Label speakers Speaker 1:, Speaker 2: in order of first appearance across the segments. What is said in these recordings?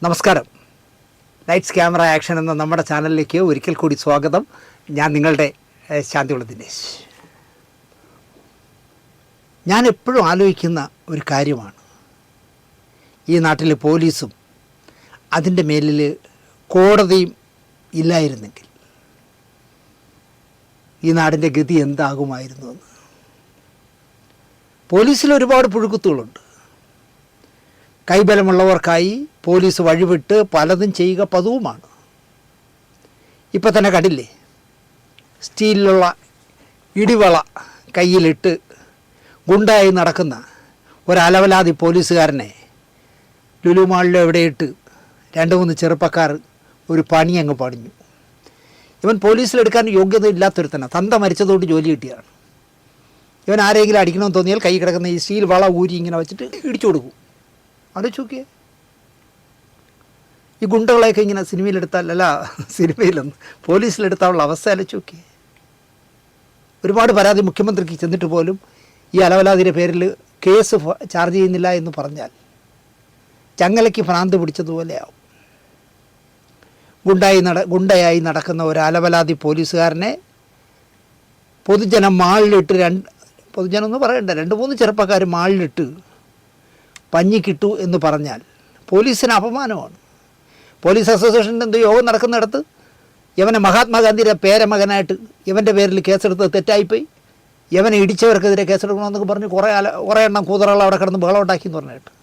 Speaker 1: നമസ്കാരം. Lights camera action എന്ന നമ്മുടെ ചാനലിലേക്ക് ഒരിക്കൽ കൂടി സ്വാഗതം. ഞാൻ നിങ്ങളുടെ ശാന്തിയുള്ള ദിനേശ്. ഞാൻ എപ്പോഴും ആലോചിക്കുന്ന ഒരു കാര്യമാണ്, ഈ നാട്ടിലെ പോലീസും അതിൻ്റെ മേലിൽ കോടതിയും ഇല്ലായിരുന്നെങ്കിൽ ഈ നാടിൻ്റെ ഗതി എന്താകുമായിരുന്നു എന്ന്. പോലീസിൽ ഒരുപാട് പുഴുക്കുത്തുകളുണ്ട്. കൈബലമുള്ളവർക്കായി പോലീസ് വഴിവിട്ട് പലതും ചെയ്യുക പതിവുമാണ്. ഇപ്പം തന്നെ കണ്ടില്ലേ, സ്റ്റീലിലുള്ള ഇടിവള കയ്യിലിട്ട് ഗുണ്ടായി നടക്കുന്ന ഒരലവലാതി പോലീസുകാരനെ ലുലു മാളിലോ എവിടെയിട്ട് 2-3 ചെറുപ്പക്കാർ ഒരു പണി അങ്ങ് പണിഞ്ഞു. ഇവൻ പോലീസിലെടുക്കാൻ യോഗ്യത ഇല്ലാത്തൊരുത്തനാണ്. തന്ത മരിച്ചതുകൊണ്ട് ജോലി കിട്ടിയതാണ്. ഇവൻ ആരെങ്കിലും അടിക്കണമെന്ന് തോന്നിയാൽ കൈ കിടക്കുന്ന ഈ സ്റ്റീൽ വള ഊരി ഇങ്ങനെ വെച്ചിട്ട് ഇടിച്ചു കൊടുക്കും. ആലോചിച്ച് നോക്കിയേ, ഈ ഗുണ്ടകളെയൊക്കെ ഇങ്ങനെ സിനിമയിലൊന്നും പോലീസിലെടുത്താനുള്ള അവസ്ഥ ആലോചിച്ച് നോക്കിയേ. ഒരുപാട് പരാതി മുഖ്യമന്ത്രിക്ക് ചെന്നിട്ട് പോലും ഈ അലവലാതിയുടെ പേരിൽ കേസ് ചാർജ് ചെയ്യുന്നില്ല എന്ന് പറഞ്ഞാൽ ചങ്ങലയ്ക്ക് ഭ്രാന്ത് പിടിച്ചതുപോലെയാവും. ഗുണ്ടയായി നടക്കുന്ന ഒരു അലവലാതി പോലീസുകാരനെ പൊതുജനം മാളിലിട്ട് പൊതുജനം എന്ന് പറയണ്ട, 2-3 ചെറുപ്പക്കാർ മാളിലിട്ട് പഞ്ഞിക്കിട്ടു എന്ന് പറഞ്ഞാൽ പോലീസിന് അപമാനമാണ്. പോലീസ് അസോസിയേഷൻ്റെ എന്തോ യോഗം നടക്കുന്നിടത്ത് ഇവനെ മഹാത്മാഗാന്ധിയുടെ പേരമകനായിട്ട് ഇവൻ്റെ പേരിൽ കേസെടുത്തത് തെറ്റായിപ്പോയി, ഇവനെ ഇടിച്ചവർക്കെതിരെ കേസെടുക്കണമെന്നൊക്കെ പറഞ്ഞ് കുറേ എണ്ണം കൂതറകൾ അവിടെ കിടന്ന് ബഹളം ഉണ്ടാക്കിയെന്ന് പറഞ്ഞിട്ട്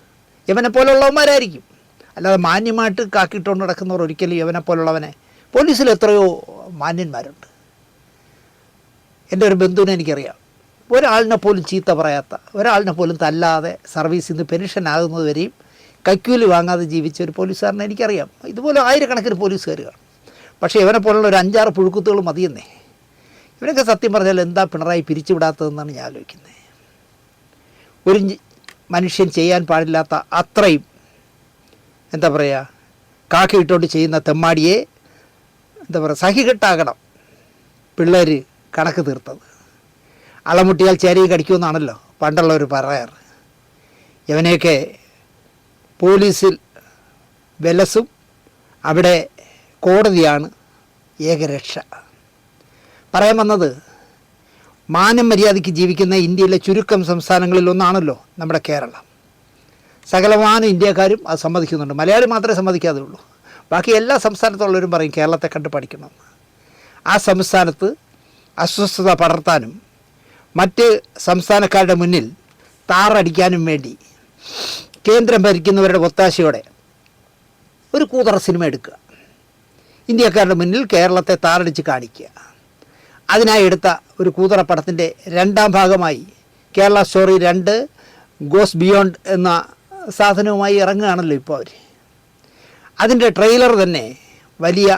Speaker 1: ഇവനെ പോലുള്ളവന്മാരായിരിക്കും. അല്ലാതെ മാന്യമായിട്ട് കാക്കിയിട്ടുകൊണ്ട് നടക്കുന്നവർ ഒരിക്കലും ഇവനെ പോലുള്ളവനെ. പോലീസിൽ എത്രയോ മാന്യന്മാരുണ്ട്. എൻ്റെ ഒരു ബന്ധുവിനെ എനിക്കറിയാം. ഒരാളിനെ പോലും ചീത്ത പറയാത്ത, ഒരാളിനെ പോലും തല്ലാതെ സർവീസിൽ നിന്ന് പെൻഷൻ ആകുന്നത് വരെയും കൈക്കൂലി വാങ്ങാതെ ജീവിച്ച ഒരു പോലീസുകാരനെ എനിക്കറിയാം. ഇതുപോലെ ആയിരക്കണക്കിന് പോലീസുകാർ കാണും. പക്ഷേ ഇവനെ പോലുള്ള ഒരു 5-6 പുഴുക്കുത്തുകൾ മതിയെന്നേ. ഇവനൊക്കെ സത്യം പറഞ്ഞാൽ എന്താ പിണറായി പിരിച്ചുവിടാത്തതെന്നാണ് ഞാൻ ആലോചിക്കുന്നത്. ഒരു മനുഷ്യൻ ചെയ്യാൻ പാടില്ലാത്ത അത്രയും എന്താ പറയുക, കാക്കി ഇട്ടുകൊണ്ട് ചെയ്യുന്ന തെമ്മാടിയെ എന്താ പറയുക, സഹികെട്ടാകണം പിള്ളേർ കണക്ക് തീർത്തത്. അളമുട്ടിയാൽ ചേരയും കടിക്കുമെന്നാണല്ലോ പണ്ടുള്ളവർ പറയാറ്. ഇവനെയൊക്കെ പോലീസിൽ വിലസും അവിടെ കോടതിയാണ് ഏകരക്ഷ. പറയാൻ വന്നത്, മാനം മര്യാദയ്ക്ക് ജീവിക്കുന്ന ഇന്ത്യയിലെ ചുരുക്കം സംസ്ഥാനങ്ങളിലൊന്നാണല്ലോ നമ്മുടെ കേരളം. സകലമാനം ഇന്ത്യക്കാരും അത് സമ്മതിക്കുന്നുണ്ട്. മലയാളി മാത്രമേ സമ്മതിക്കാതെ ഉള്ളൂ. ബാക്കി എല്ലാ സംസ്ഥാനത്തുള്ളവരും പറയും കേരളത്തെ കണ്ട് പഠിക്കണമെന്ന്. ആ സംസ്ഥാനത്ത് അസ്വസ്ഥത പടർത്താനും മറ്റ് സംസ്ഥാനക്കാരുടെ മുന്നിൽ താറടിക്കാനും വേണ്ടി കേന്ദ്രം ഭരിക്കുന്നവരുടെ ഒത്താശയോടെ ഒരു കൂതറ സിനിമ എടുക്കുക, ഇന്ത്യക്കാരുടെ മുന്നിൽ കേരളത്തെ താറടിച്ച് കാണിക്കുക. അതിനായി എടുത്ത ഒരു കൂതറ പടത്തിൻ്റെ 2ാം ഭാഗമായി കേരള സ്റ്റോറി 2 ഗോസ് ബിയോണ്ട് എന്ന സാധനവുമായി ഇറങ്ങുകയാണല്ലോ ഇപ്പോൾ അവർ. അതിൻ്റെ ട്രെയിലർ തന്നെ വലിയ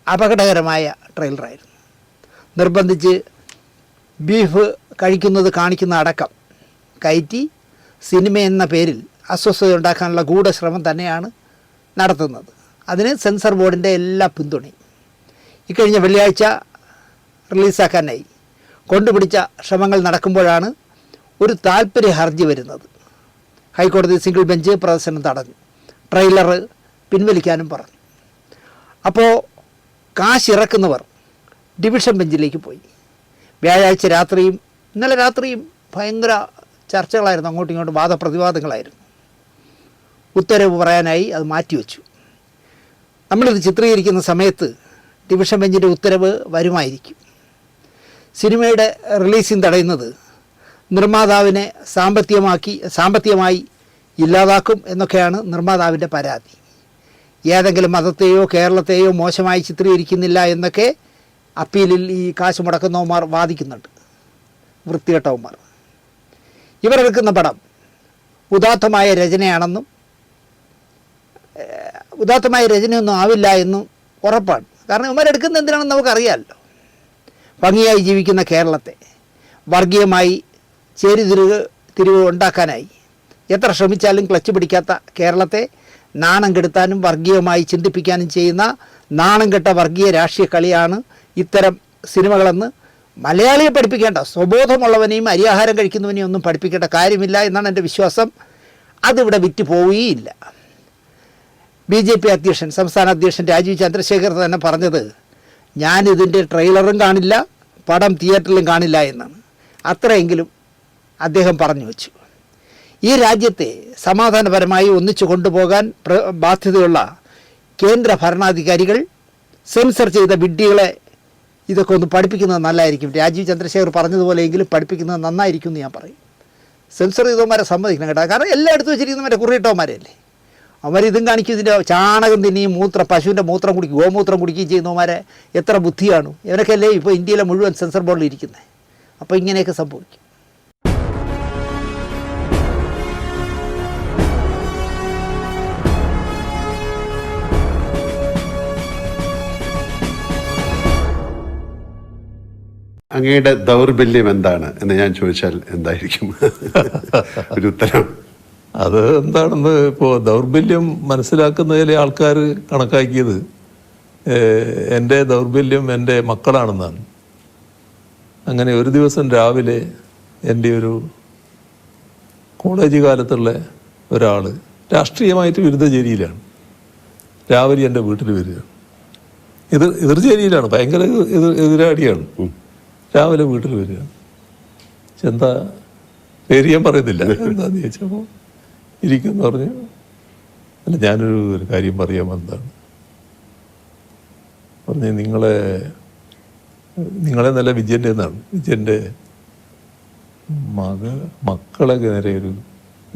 Speaker 1: അപകടകരമായ ട്രെയിലറായിരുന്നു. നിർബന്ധിച്ച് ബീഫ് കഴിക്കുന്നത് കാണിക്കുന്ന അടക്കം കയറ്റി സിനിമ എന്ന പേരിൽ അസ്വസ്ഥത ഉണ്ടാക്കാനുള്ള ഗൂഢശ്രമം തന്നെയാണ് നടത്തുന്നത്. അതിന് സെൻസർ ബോർഡിൻ്റെ എല്ലാ പിന്തുണയും. ഇക്കഴിഞ്ഞ വെള്ളിയാഴ്ച റിലീസാക്കാനായി കൊണ്ടുപിടിച്ച ശ്രമങ്ങൾ നടക്കുമ്പോഴാണ് ഒരു താൽപ്പര്യ ഹർജി വരുന്നത്. ഹൈക്കോടതി സിംഗിൾ ബെഞ്ച് പ്രദർശനം തടഞ്ഞു, ട്രെയിലർ പിൻവലിക്കാനും പറഞ്ഞു. അപ്പോൾ കാശിറക്കുന്നവർ ഡിവിഷൻ ബെഞ്ചിലേക്ക് പോയി. വ്യാഴാഴ്ച രാത്രിയും ഇന്നലെ രാത്രിയും ഭയങ്കര ചർച്ചകളായിരുന്നു, അങ്ങോട്ടും ഇങ്ങോട്ടും വാദപ്രതിവാദങ്ങളായിരുന്നു. ഉത്തരവ് പറയാനായി അത് മാറ്റിവെച്ചു. നമ്മളിത് ചിത്രീകരിക്കുന്ന സമയത്ത് ഡിവിഷൻ ബെഞ്ചിൻ്റെ ഉത്തരവ് വരുമായിരിക്കും. സിനിമയുടെ റിലീസിങ് തടയുന്നത് നിർമ്മാതാവിനെ സാമ്പത്തികമായി ഇല്ലാതാക്കും എന്നൊക്കെയാണ് നിർമ്മാതാവിൻ്റെ പരാതി. ഏതെങ്കിലും മതത്തെയോ കേരളത്തെയോ മോശമായി ചിത്രീകരിക്കുന്നില്ല എന്നൊക്കെ അപ്പീലിൽ ഈ കാശ് മുടക്കുന്നവന്മാർ വാദിക്കുന്നുണ്ട്, വൃത്തികെട്ടവന്മാർ. ഇവരെടുക്കുന്ന പടം ഉദാത്തമായ രചനയാണെന്നും ഉദാത്തമായ രചനയൊന്നും ആവില്ല എന്നും ഉറപ്പാണ്. കാരണം ഇവരെടുക്കുന്ന എന്തിനാണെന്ന് നമുക്കറിയാമല്ലോ. ഭംഗിയായി ജീവിക്കുന്ന കേരളത്തെ വർഗീയമായി തിരിവ് ഉണ്ടാക്കാനായി എത്ര ശ്രമിച്ചാലും ക്ലച്ച് പിടിക്കാത്ത കേരളത്തെ നാണം കെടുത്താനും വർഗീയമായി ചിന്തിപ്പിക്കാനും ചെയ്യുന്ന നാണം കെട്ട വർഗീയ രാഷ്ട്രീയ കളിയാണ് ഇത്തരം സിനിമകളെന്ന് മലയാളിയെ പഠിപ്പിക്കേണ്ട, സ്വബോധമുള്ളവനെയും അരിയാഹാരം കഴിക്കുന്നവനെയും ഒന്നും പഠിപ്പിക്കേണ്ട കാര്യമില്ല എന്നാണ് എൻ്റെ വിശ്വാസം. അതിവിടെ വിറ്റ് പോവുകയില്ല. BJP അധ്യക്ഷൻ, സംസ്ഥാന അധ്യക്ഷൻ രാജീവ് ചന്ദ്രശേഖർ തന്നെ പറഞ്ഞത്, ഞാനിതിൻ്റെ ട്രെയിലറും കാണില്ല, പടം തിയേറ്ററിലും കാണില്ല എന്നാണ്. അത്രയെങ്കിലും അദ്ദേഹം പറഞ്ഞു വച്ചു. ഈ രാജ്യത്തെ സമാധാനപരമായി ഒന്നിച്ചു കൊണ്ടുപോകാൻ ബാധ്യതയുള്ള കേന്ദ്ര ഭരണാധികാരികൾ സെൻസർ ചെയ്ത വിഡ്ഢികളെ ഇതൊക്കെ ഒന്ന് പഠിപ്പിക്കുന്നത് നല്ലതായിരിക്കും. രാജീവ് ചന്ദ്രശേഖർ പറഞ്ഞതുപോലെയെങ്കിലും പഠിപ്പിക്കുന്നത് നന്നായിരിക്കും എന്ന് ഞാൻ പറയും. സെൻസർ ചെയ്തവന്മാരെ സമ്മതിക്കണം കേട്ടോ. കാരണം എല്ലായിടത്തും വെച്ചിരിക്കുന്നവരെ കുറിയിട്ടവന്മാരല്ലേ. അവരിതും കാണിക്കും, ഇതിൻ്റെ ചാണകം തിന്നിയും പശുവിൻ്റെ മൂത്രം കുടിക്കും, ഗോമൂത്രം കുടിക്കുകയും ചെയ്യുന്നവന്മാരെ എത്ര ബുദ്ധിയാണ്. ഇവനൊക്കെ അല്ലേ ഇപ്പോൾ ഇന്ത്യയിലെ മുഴുവൻ സെൻസർ ബോർഡിൽ ഇരിക്കുന്നത്. അപ്പോൾ ഇങ്ങനെയൊക്കെ സംഭവിക്കും.
Speaker 2: അങ്ങയുടെ ദൗർബല്യം എന്താണ് എന്ന് ഞാൻ ചോദിച്ചാൽ എന്തായിരിക്കും ഒരു ഉത്തരം?
Speaker 3: അത് എന്താണെന്ന് ഇപ്പോൾ ദൗർബല്യം മനസ്സിലാക്കുന്നതിലെ ആൾക്കാർ കണക്കാക്കിയത് എൻ്റെ ദൗർബല്യം എൻ്റെ മക്കളാണെന്നാണ്. അങ്ങനെ ഒരു ദിവസം രാവിലെ എൻ്റെ ഒരു കോളേജ് കാലത്തുള്ള ഒരാൾ രാഷ്ട്രീയമായിട്ട് വിരുദ്ധചേരിയിലാണ്. രാവിലെ എൻ്റെ വീട്ടിൽ വരിക, എതിർചേരിയിലാണ്, ഭയങ്കര എതിരാടിയാണ്. രാവിലെ വീട്ടിൽ വരിക, എന്താ പേര് ഞാൻ പറയുന്നില്ല, എന്താന്ന് ചോദിച്ചപ്പോൾ ഇരിക്കുമെന്ന് പറഞ്ഞു. അല്ല, ഞാനൊരു കാര്യം പറയാൻ വന്നതാണ്. പറഞ്ഞ് നിങ്ങളെ നല്ല വിജയൻ്റെ എന്നാണ്. വിജയൻ്റെ മക്കളെ നേരെ ഒരു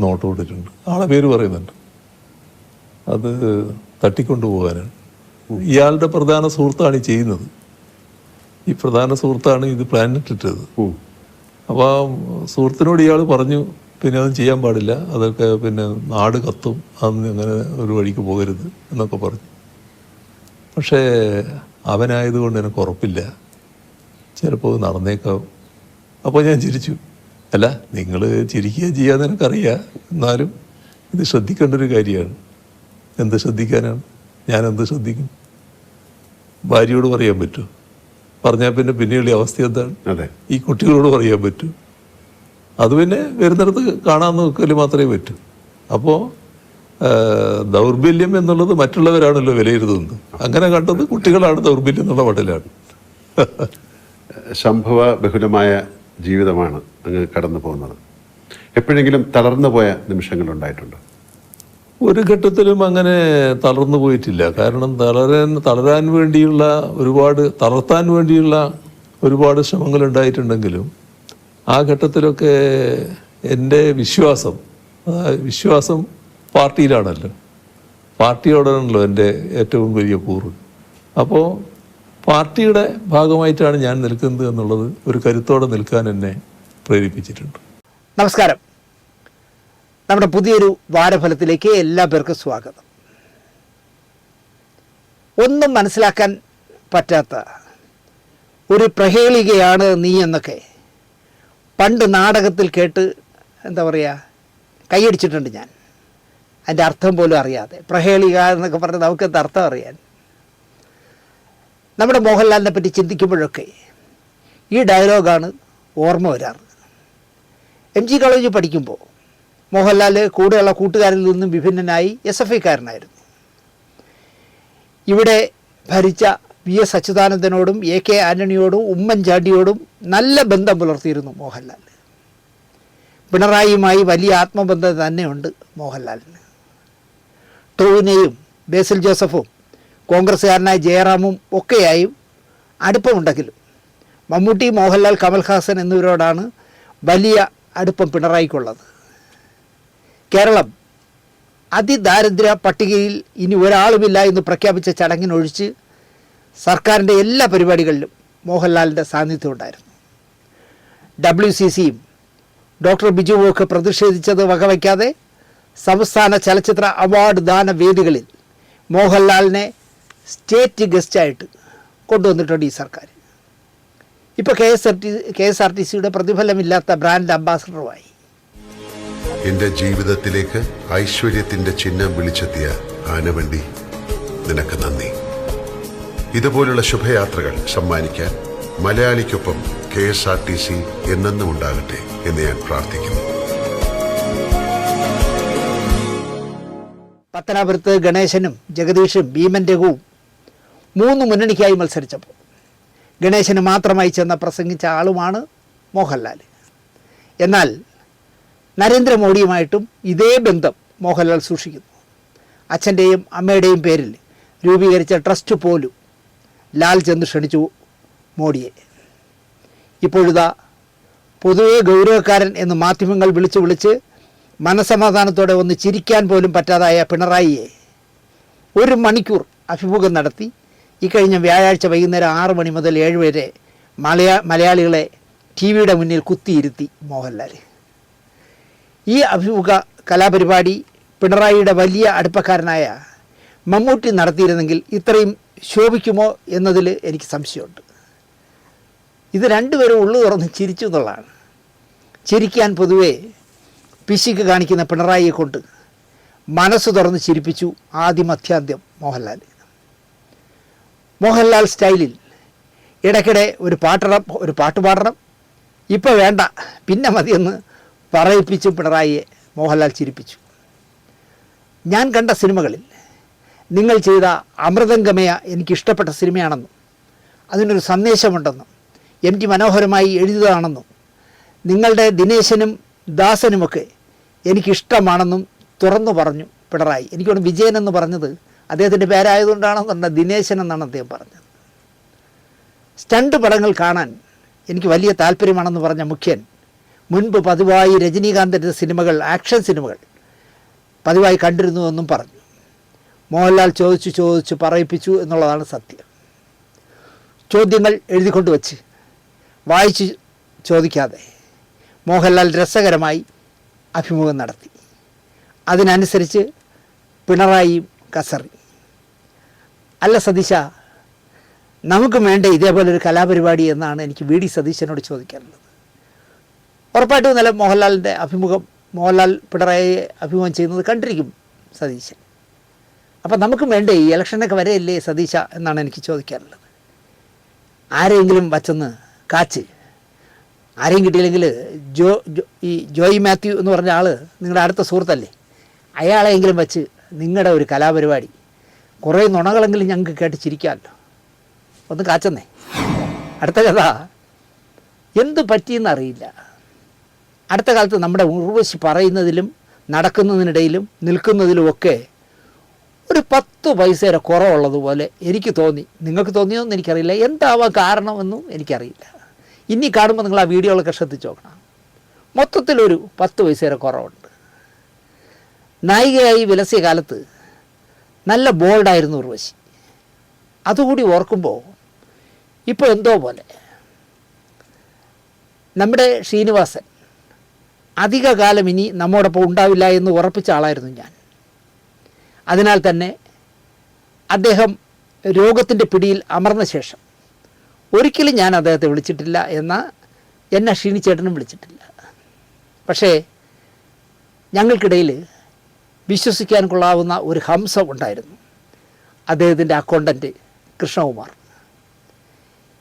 Speaker 3: നോട്ട് കൊടുത്തിട്ടുണ്ട്. ആളെ പേര് പറയുന്നുണ്ട്. അത് തട്ടിക്കൊണ്ടു പോകാനാണ്. ഇയാളുടെ പ്രധാന സുഹൃത്താണ് ഈ ചെയ്യുന്നത്. ഈ പ്രധാന സുഹൃത്താണ് ഇത് പ്ലാൻ ഇട്ടിട്ടത്. അപ്പോൾ ആ സുഹൃത്തിനോട് ഇയാൾ പറഞ്ഞു, പിന്നെ അതൊന്നും ചെയ്യാൻ പാടില്ല, അതൊക്കെ പിന്നെ നാട് കത്തും, അന്ന് അങ്ങനെ ഒരു വഴിക്ക് പോകരുത് എന്നൊക്കെ പറഞ്ഞു. പക്ഷേ അവനായതുകൊണ്ട് എനിക്ക് ഉറപ്പില്ല, ചിലപ്പോൾ നടന്നേക്കാം. അപ്പോൾ ഞാൻ ചിരിച്ചു. അല്ല, നിങ്ങൾ ചിരിക്കുക ചെയ്യാന്ന് എനിക്കറിയാം, എന്നാലും ഇത് ശ്രദ്ധിക്കേണ്ട ഒരു കാര്യമാണ്. എന്ത് ശ്രദ്ധിക്കാനാണ്? ഞാനെന്ത് ശ്രദ്ധിക്കും? ഭാര്യയോട് പറയാൻ പറ്റുമോ? പറഞ്ഞാൽ പിന്നെ പിന്നെയുള്ള അവസ്ഥ എന്താണ്? ഈ കുട്ടികളോട് പറയാൻ പറ്റൂ? അത് പിന്നെ വരുന്നിടത്ത് കാണാൻ നോക്കൽ മാത്രമേ പറ്റൂ. അപ്പോൾ ദൗർബല്യം എന്നുള്ളത് മറ്റുള്ളവരാണല്ലോ വിലയിരുത്തുന്നത്. അങ്ങനെ കണ്ടത് കുട്ടികളാണ് ദൗർബല്യം എന്നുള്ള മട്ടിലാണ്.
Speaker 2: സംഭവ ബഹുലമായ ജീവിതമാണ് അങ്ങ് കടന്നു പോകുന്നത്. എപ്പോഴെങ്കിലും തളർന്നു പോയ നിമിഷങ്ങളുണ്ടായിട്ടുണ്ടോ?
Speaker 3: ഒരു ഘട്ടത്തിലും അങ്ങനെ തളർന്നു പോയിട്ടില്ല. കാരണം തളർത്താൻ വേണ്ടിയുള്ള ഒരുപാട് ശ്രമങ്ങൾ ഉണ്ടായിട്ടുണ്ടെങ്കിലും ആ ഘട്ടത്തിലൊക്കെ എൻ്റെ വിശ്വാസം പാർട്ടിയിലാണല്ലോ, പാർട്ടിയോടാണല്ലോ എൻ്റെ ഏറ്റവും വലിയ കൂറ്. അപ്പോൾ പാർട്ടിയുടെ ഭാഗമായിട്ടാണ് ഞാൻ നിൽക്കുന്നത് എന്നുള്ളത് ഒരു കരുത്തോടെ നിൽക്കാൻ എന്നെ പ്രേരിപ്പിച്ചിട്ടുണ്ട്.
Speaker 1: നമസ്കാരം. നമ്മുടെ പുതിയൊരു വാരഫലത്തിലേക്ക് എല്ലാ പേർക്കും സ്വാഗതം. ഒന്നും മനസ്സിലാക്കാൻ പറ്റാത്ത ഒരു പ്രഹേളികയാണ് നീ എന്നൊക്കെ പണ്ട് നാടകത്തിൽ കേട്ട് കൈയടിച്ചിട്ടുണ്ട് ഞാൻ. അതിൻ്റെ അർത്ഥം പോലും അറിയാതെ. പ്രഹേളിക എന്നൊക്കെ പറഞ്ഞ് നമുക്കെന്ത് അർത്ഥം അറിയാൻ? നമ്മുടെ മോഹൻലാലിനെ പറ്റി ചിന്തിക്കുമ്പോഴൊക്കെ ഈ ഡയലോഗാണ് ഓർമ്മ വരാറ്. MG കോളേജിൽ പഠിക്കുമ്പോൾ മോഹൻലാൽ കൂടെയുള്ള കൂട്ടുകാരിൽ നിന്നും വിഭിന്നനായി SFIക്കാരനായിരുന്നു. ഇവിടെ ഭരിച്ച VS അച്യുതാനന്ദനോടും AK ആൻ്റണിയോടും ഉമ്മൻചാണ്ടിയോടും നല്ല ബന്ധം പുലർത്തിയിരുന്നു മോഹൻലാൽ. പിണറായിയുമായി വലിയ ആത്മബന്ധം തന്നെയുണ്ട് മോഹൻലാലിന്. ടോവിനെയും ബേസിൽ ജോസഫും കോൺഗ്രസ്സുകാരനായ ജയറാമും ഒക്കെയായും അടുപ്പമുണ്ടെങ്കിലും മമ്മൂട്ടി, മോഹൻലാൽ, കമൽഹാസൻ എന്നിവരോടാണ് വലിയ അടുപ്പം പിണറായിക്കുള്ളത്. കേരളം അതിദാരിദ്ര്യ പട്ടികയിൽ ഇനി ഒരാളുമില്ല എന്ന് പ്രഖ്യാപിച്ച ചടങ്ങിനൊഴിച്ച് സർക്കാരിൻ്റെ എല്ലാ പരിപാടികളിലും മോഹൻലാലിൻ്റെ സാന്നിധ്യം ഉണ്ടായിരുന്നു. WCCയും ഡോക്ടർ ബിജുവും ഒക്കെ പ്രതിഷേധിച്ചത് വകവയ്ക്കാതെ സംസ്ഥാന ചലച്ചിത്ര അവാർഡ് ദാന വേദികളിൽ മോഹൻലാലിനെ സ്റ്റേറ്റ് ഗസ്റ്റായിട്ട് കൊണ്ടുവന്നിട്ടുണ്ട് ഈ സർക്കാർ. ഇപ്പോൾ KSRTCയുടെ പ്രതിഫലമില്ലാത്ത ബ്രാൻഡ് അംബാസഡറുമായി.
Speaker 4: എന്റെ ജീവിതത്തിലേക്ക് ഐശ്വര്യത്തിന്റെ ചിഹ്നം വിളിച്ചെത്തിയ ആനവണ്ടി, നിനക്ക് നന്ദി. ഇതുപോലുള്ള ശുഭയാത്രകൾ സമ്മാനിക്കാൻ മലയാളിക്കൊപ്പം KSRTC എന്നെന്നും ഉണ്ടാകട്ടെ എന്ന് ഞാൻ പ്രാർത്ഥിക്കുന്നു.
Speaker 1: പത്തനാപുരത്ത് ഗണേശനും ജഗദീഷും ഭീമൻ രഘുവും 3 മുന്നണിക്കായി മത്സരിച്ചപ്പോൾ ഗണേശന് മാത്രമായി ചെന്ന പ്രസംഗിച്ച ആളുമാണ് മോഹൻലാൽ. എന്നാൽ നരേന്ദ്രമോദിയുമായിട്ടും ഇതേ ബന്ധം മോഹൻലാൽ സൂക്ഷിക്കുന്നു. അച്ഛൻ്റെയും അമ്മയുടെയും പേരിൽ രൂപീകരിച്ച ട്രസ്റ്റ് പോലും ലാൽ ചെന്ന് ക്ഷണിച്ചു മോഡിയെ. ഇപ്പോഴിതാ പൊതുവെ ഗൗരവക്കാരൻ എന്ന് മാധ്യമങ്ങൾ വിളിച്ച് മനസമാധാനത്തോടെ ഒന്ന് ചിരിക്കാൻ പോലും പറ്റാതായ പിണറായിയെ 1 മണിക്കൂർ അഭിമുഖം നടത്തി ഇക്കഴിഞ്ഞ വ്യാഴാഴ്ച വൈകുന്നേരം 6 മണി മുതൽ 7 വരെ മലയാളികളെ TV-യുടെ മുന്നിൽ കുത്തിയിരുത്തി മോഹൻലാൽ. ഈ അഭിമുഖ കലാപരിപാടി പിണറായിയുടെ വലിയ അടുപ്പക്കാരനായ മമ്മൂട്ടി നടത്തിയിരുന്നെങ്കിൽ ഇത്രയും ശോഭിക്കുമോ എന്നതിൽ എനിക്ക് സംശയമുണ്ട്. ഇത് രണ്ടുപേരും ഉള്ളു തുറന്ന് ചിരിച്ചു എന്നുള്ളതാണ്. ചിരിക്കാൻ പൊതുവെ പിശുക്ക് കാണിക്കുന്ന പിണറായിയെ കൊണ്ട് മനസ്സ് തുറന്ന് ചിരിപ്പിച്ചു ആദ്യമധ്യാന്ത്യം മോഹൻലാൽ. മോഹൻലാൽ സ്റ്റൈലിൽ ഇടയ്ക്കിടെ ഒരു പാട്ട് പാടണം, ഇപ്പോൾ വേണ്ട പിന്നെ മതിയെന്ന് പറയിപ്പിച്ചു പിണറായിയെ മോഹൻലാൽ ചിരിപ്പിച്ചു. ഞാൻ കണ്ട സിനിമകളിൽ നിങ്ങൾ ചെയ്ത അമൃതംഗമയ എനിക്കിഷ്ടപ്പെട്ട സിനിമയാണെന്നും അതിനൊരു സന്ദേശമുണ്ടെന്നും MT മനോഹരമായി എഴുതിയതാണെന്നും നിങ്ങളുടെ ദിനേശനും ദാസനുമൊക്കെ എനിക്കിഷ്ടമാണെന്നും തുറന്നു പറഞ്ഞു പിണറായി. എനിക്കൊന്ന് വിജയൻ എന്ന് പറഞ്ഞത് അദ്ദേഹത്തിൻ്റെ പേരായതുകൊണ്ടാണെന്നുണ്ട് ദിനേശൻ എന്നാണ് അദ്ദേഹം പറഞ്ഞത്. സ്റ്റണ്ട് പടങ്ങൾ കാണാൻ എനിക്ക് വലിയ താല്പര്യമാണെന്ന് പറഞ്ഞ മുഖ്യൻ മുൻപ് പതിവായി രജനീകാന്തിൻ്റെ സിനിമകൾ, ആക്ഷൻ സിനിമകൾ പതിവായി കണ്ടിരുന്നുവെന്നും പറഞ്ഞു. മോഹൻലാൽ ചോദിച്ചു പറയിപ്പിച്ചു എന്നുള്ളതാണ് സത്യം. ചോദ്യങ്ങൾ എഴുതിക്കൊണ്ട് വച്ച് വായിച്ച് ചോദിക്കാതെ മോഹൻലാൽ രസകരമായി അഭിമുഖം നടത്തി. അതിനനുസരിച്ച് പിണറായിയും കസറി. അല്ല സതീശ, നമുക്ക് വേണ്ട ഇതേപോലൊരു കലാപരിപാടി എന്നാണ് എനിക്ക് VD സതീശനോട് ചോദിക്കാനുള്ളത്. ഉറപ്പായിട്ടും ഇന്നലെ മോഹൻലാൽ പിണറായിയെ അഭിമുഖം ചെയ്യുന്നത് കണ്ടിരിക്കും സതീശൻ. അപ്പം നമുക്ക് വേണ്ടേ ഈ ഇലക്ഷനൊക്കെ വരെയല്ലേ സതീശ എന്നാണ് എനിക്ക് ചോദിക്കാനുള്ളത്. ആരെങ്കിലും വച്ചെന്ന് കാച്ച്, ആരെയും കിട്ടിയില്ലെങ്കിൽ ഈ ജോയി മാത്യു എന്ന് പറഞ്ഞ ആൾ നിങ്ങളുടെ അടുത്ത സുഹൃത്തല്ലേ, അയാളെങ്കിലും വച്ച് നിങ്ങളുടെ ഒരു കലാപരിപാടി കുറേ നുണകളെങ്കിലും ഞങ്ങൾക്ക് കേട്ട് ചിരിക്കാമല്ലോ. ഒന്ന് കാച്ചെന്നേ. അടുത്ത കഥ എന്ത് പറ്റിയെന്നറിയില്ല. അടുത്ത കാലത്ത് നമ്മുടെ ഉർവശി പറയുന്നതിലും നടക്കുന്നതിനിടയിലും നിൽക്കുന്നതിലുമൊക്കെ ഒരു 10 പൈസയുടെ കുറവുള്ളതുപോലെ എനിക്ക് തോന്നി. നിങ്ങൾക്ക് തോന്നിയോന്നും എനിക്കറിയില്ല, എന്താവാൻ കാരണമെന്നും എനിക്കറിയില്ല. ഇനി കാണുമ്പോൾ നിങ്ങൾ ആ വീഡിയോകളൊക്കെ ശ്രദ്ധിച്ച് നോക്കണം. മൊത്തത്തിലൊരു 10 പൈസയുടെ കുറവുണ്ട്. നായികയായി വിലസിയ കാലത്ത് നല്ല ബോൾഡായിരുന്നു ഉർവശി. അതുകൂടി ഓർക്കുമ്പോൾ ഇപ്പോൾ എന്തോ പോലെ. നമ്മുടെ ശ്രീനിവാസൻ അധിക കാലം ഇനി നമ്മോടൊപ്പം ഉണ്ടാവില്ല എന്ന് ഉറപ്പിച്ച ആളായിരുന്നു ഞാൻ. അതിനാൽ തന്നെ അദ്ദേഹം രോഗത്തിൻ്റെ പിടിയിൽ അമർന്ന ശേഷം ഒരിക്കലും ഞാൻ അദ്ദേഹത്തെ വിളിച്ചിട്ടില്ല, എന്നാൽ എന്നെ ക്ഷീണിച്ചേട്ടനും വിളിച്ചിട്ടില്ല. പക്ഷേ ഞങ്ങൾക്കിടയിൽ വിശ്വസിക്കാൻ കൊള്ളാവുന്ന ഒരു ഹംസം ഉണ്ടായിരുന്നു, അദ്ദേഹത്തിൻ്റെ അക്കൗണ്ടൻറ്റ് കൃഷ്ണകുമാർ.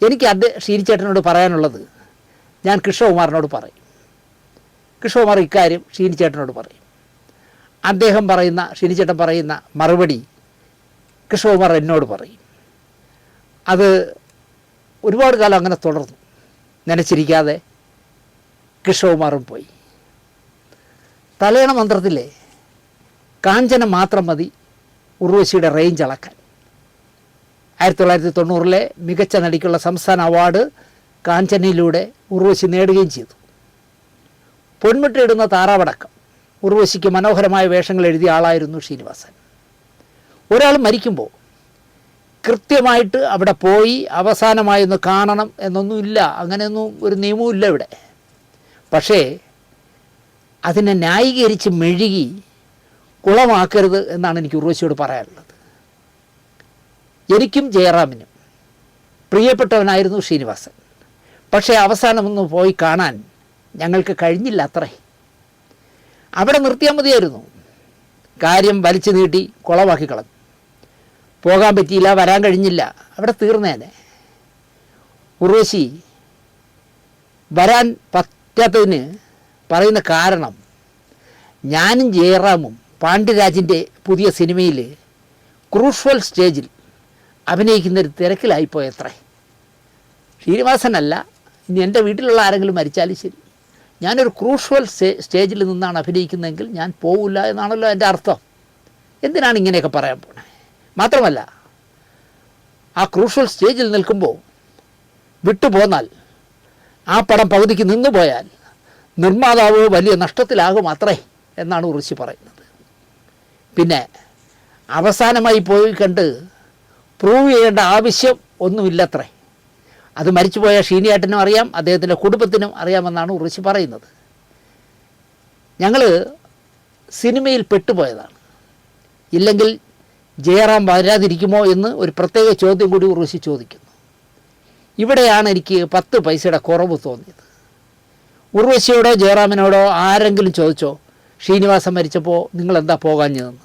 Speaker 1: എനിക്ക് ഷീനിച്ചേട്ടനോട് പറയാനുള്ളത് ഞാൻ കൃഷ്ണകുമാറിനോട് പറയും. കൃഷ്ണകുമാർ ഇക്കാര്യം ഷീനിച്ചേട്ടനോട് പറയും. അദ്ദേഹം ഷീനിച്ചേട്ടൻ പറയുന്ന മറുപടി കൃഷ്ണകുമാർ എന്നോട് പറയും. അത് ഒരുപാട് കാലം അങ്ങനെ തുടർന്നു. നനച്ചിരിക്കാതെ കൃഷ്ണകുമാറും പോയി. തലയണ മന്ത്രത്തിലെ കാഞ്ചന മാത്രം മതി ഉർവശിയുടെ റേഞ്ച് അളക്കാൻ. 1990 മികച്ച നടിക്കുള്ള സംസ്ഥാന അവാർഡ് കാഞ്ചനയിലൂടെ ഉർവശി നേടുകയും ചെയ്തു. പൊന്മുട്ടയിടുന്ന താറാവടക്കം ഉർവശിക്ക് മനോഹരമായ വേഷങ്ങൾ എഴുതിയ ആളായിരുന്നു ശ്രീനിവാസൻ. ഒരാൾ മരിക്കുമ്പോൾ കൃത്യമായിട്ട് അവിടെ പോയി അവസാനമായൊന്ന് കാണണം എന്നൊന്നുമില്ല, അങ്ങനെയൊന്നും ഒരു നിയമവും ഇല്ല ഇവിടെ. പക്ഷേ അതിനെ ന്യായീകരിച്ച് മെഴുകി കുളമാക്കരുത് എന്നാണ് എനിക്ക് ഉർവശിയോട് പറയാനുള്ളത്. എനിക്കും ജയറാമിനും പ്രിയപ്പെട്ടവനായിരുന്നു ശ്രീനിവാസൻ. പക്ഷേ അവസാനമൊന്ന് പോയി കാണാൻ ഞങ്ങൾക്ക് കഴിഞ്ഞില്ല. അത്രേ, അവിടെ നിർത്തിയാൽ മതിയായിരുന്നു. കാര്യം വലിച്ചു നീട്ടി കുളമാക്കി കളഞ്ഞു. പോകാൻ പറ്റിയില്ല, വരാൻ കഴിഞ്ഞില്ല, അവിടെ തീർന്നേനെ. ഉർവശി വരാൻ പറ്റാത്തതിന് പറയുന്ന കാരണം ഞാനും ജയറാമും പാണ്ഡ്യരാജിൻ്റെ പുതിയ സിനിമയിൽ ക്രൂഷ്യൽ സ്റ്റേജിൽ അഭിനയിക്കുന്നൊരു തിരക്കിലായിപ്പോയത്രേ. ശ്രീനിവാസനല്ല, ഇനി എൻ്റെ വീട്ടിലുള്ള ആരെങ്കിലും മരിച്ചാലും ശരി, ഞാനൊരു ക്രൂഷ്യൽ സ്റ്റേജിൽ നിന്നാണ് അഭിനയിക്കുന്നതെങ്കിൽ ഞാൻ പോവില്ല എന്നാണല്ലോ എൻ്റെ അർത്ഥം. എന്തിനാണ് ഇങ്ങനെയൊക്കെ പറയാൻ പോണേ? മാത്രമല്ല, ആ ക്രൂഷ്യൽ സ്റ്റേജിൽ നിൽക്കുമ്പോൾ വിട്ടുപോന്നാൽ, ആ പടം പകുതിക്ക് നിന്നു പോയാൽ നിർമ്മാതാവ് വലിയ നഷ്ടത്തിലാകും അത്രേ എന്നാണ് ഉറുശി പറയുന്നത്. പിന്നെ അവസാനമായി പോയി കണ്ട് പ്രൂവ് ചെയ്യേണ്ട ആവശ്യം ഒന്നുമില്ലത്രേ. അത് മരിച്ചുപോയ ഷീനിയേട്ടനും അറിയാം, അദ്ദേഹത്തിൻ്റെ കുടുംബത്തിനും അറിയാമെന്നാണ് ഉറുശി പറയുന്നത്. ഞങ്ങൾ സിനിമയിൽ പെട്ടുപോയതാണ്, ഇല്ലെങ്കിൽ ജയറാം വരാതിരിക്കുമോ എന്ന് ഒരു പ്രത്യേക ചോദ്യം കൂടി ഉറുശി ചോദിക്കുന്നു. ഇവിടെയാണ് എനിക്ക് 10 പൈസയുടെ കുറവ് തോന്നിയത്. ഉർവശിയോടോ ജയറാമിനോടോ ആരെങ്കിലും ചോദിച്ചോ ശ്രീനിവാസൻ മരിച്ചപ്പോൾ നിങ്ങളെന്താ പോകാഞ്ഞതെന്ന്?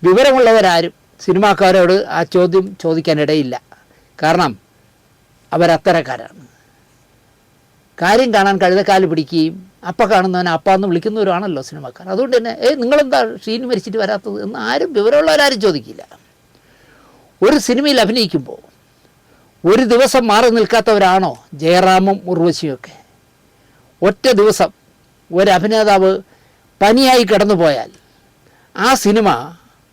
Speaker 1: വിവരമുള്ളവരാരും സിനിമാക്കാരോട് ആ ചോദ്യം ചോദിക്കാനിടയില്ല. കാരണം അവരത്തരക്കാരാണ്. കാര്യം കാണാൻ കഴുതക്കാല് പിടിക്കുകയും അപ്പ കാണുന്നവനെ അപ്പ എന്ന് വിളിക്കുന്നവരാണല്ലോ സിനിമാക്കാർ. അതുകൊണ്ട് തന്നെ നിങ്ങളെന്താ ഷീനി മരിച്ചിട്ട് വരാത്തത് എന്ന് ആരും വിവരമുള്ളവരാരും ചോദിക്കില്ല. ഒരു സിനിമയിൽ അഭിനയിക്കുമ്പോൾ ഒരു ദിവസം മാറി നിൽക്കാത്തവരാണോ ജയറാമും ഉർവശിയൊക്കെ? ഒറ്റ ദിവസം ഒരു അഭിനേതാവ് പനിയായി കിടന്നു പോയാൽ ആ സിനിമ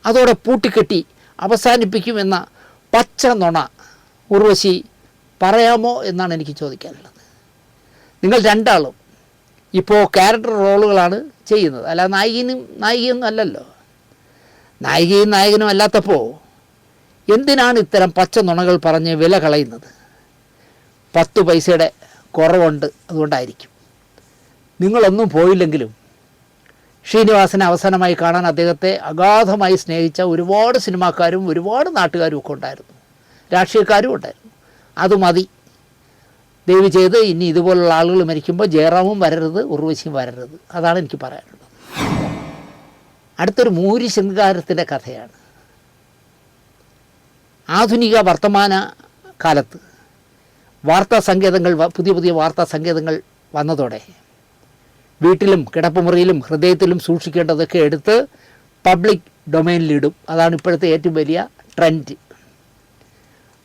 Speaker 1: അതോടെ പൂട്ടിക്കെട്ടി അവസാനിപ്പിക്കുമെന്ന പച്ച നുണ ഉർവശി പറയാമോ എന്നാണ് എനിക്ക് ചോദിക്കാനുള്ളത്. നിങ്ങൾ രണ്ടാളും ഇപ്പോൾ ക്യാരക്ടർ റോളുകളാണ് ചെയ്യുന്നത്, അല്ല നായികയൊന്നും അല്ലല്ലോ. നായികയും നായകനും അല്ലാത്തപ്പോൾ എന്തിനാണ് ഇത്തരം പച്ച നുണകൾ പറഞ്ഞ് വില കളയുന്നത്? 10 പൈസയുടെ കുറവുണ്ട്, അതുകൊണ്ടായിരിക്കും. നിങ്ങളൊന്നും പോയില്ലെങ്കിലും ശ്രീനിവാസനെ അവസാനമായി കാണാൻ അദ്ദേഹത്തെ അഗാധമായി സ്നേഹിച്ച ഒരുപാട് സിനിമാക്കാരും ഒരുപാട് നാട്ടുകാരും ഒക്കെ ഉണ്ടായിരുന്നു, രാഷ്ട്രീയക്കാരും ഉണ്ടായിരുന്നു. അത് മതി. ദയവ് ചെയ്ത് ഇനി ഇതുപോലുള്ള ആളുകൾ മരിക്കുമ്പോൾ ജയറാമും വരരുത്, ഉർവശിയും വരരുത്. അതാണ് എനിക്ക് പറയാനുള്ളത്. അടുത്തൊരു മൂരി ശൃംഗാരത്തിൻ്റെ കഥയാണ്. ആധുനിക വർത്തമാന കാലത്ത് വാർത്താ സങ്കേതങ്ങൾ, പുതിയ വാർത്താ സങ്കേതങ്ങൾ വന്നതോടെ വീട്ടിലും കിടപ്പുമുറിയിലും ഹൃദയത്തിലും സൂക്ഷിക്കേണ്ടതൊക്കെ എടുത്ത് പബ്ലിക് ഡൊമൈനിലിടും. അതാണ് ഇപ്പോഴത്തെ ഏറ്റവും വലിയ ട്രെൻഡ്.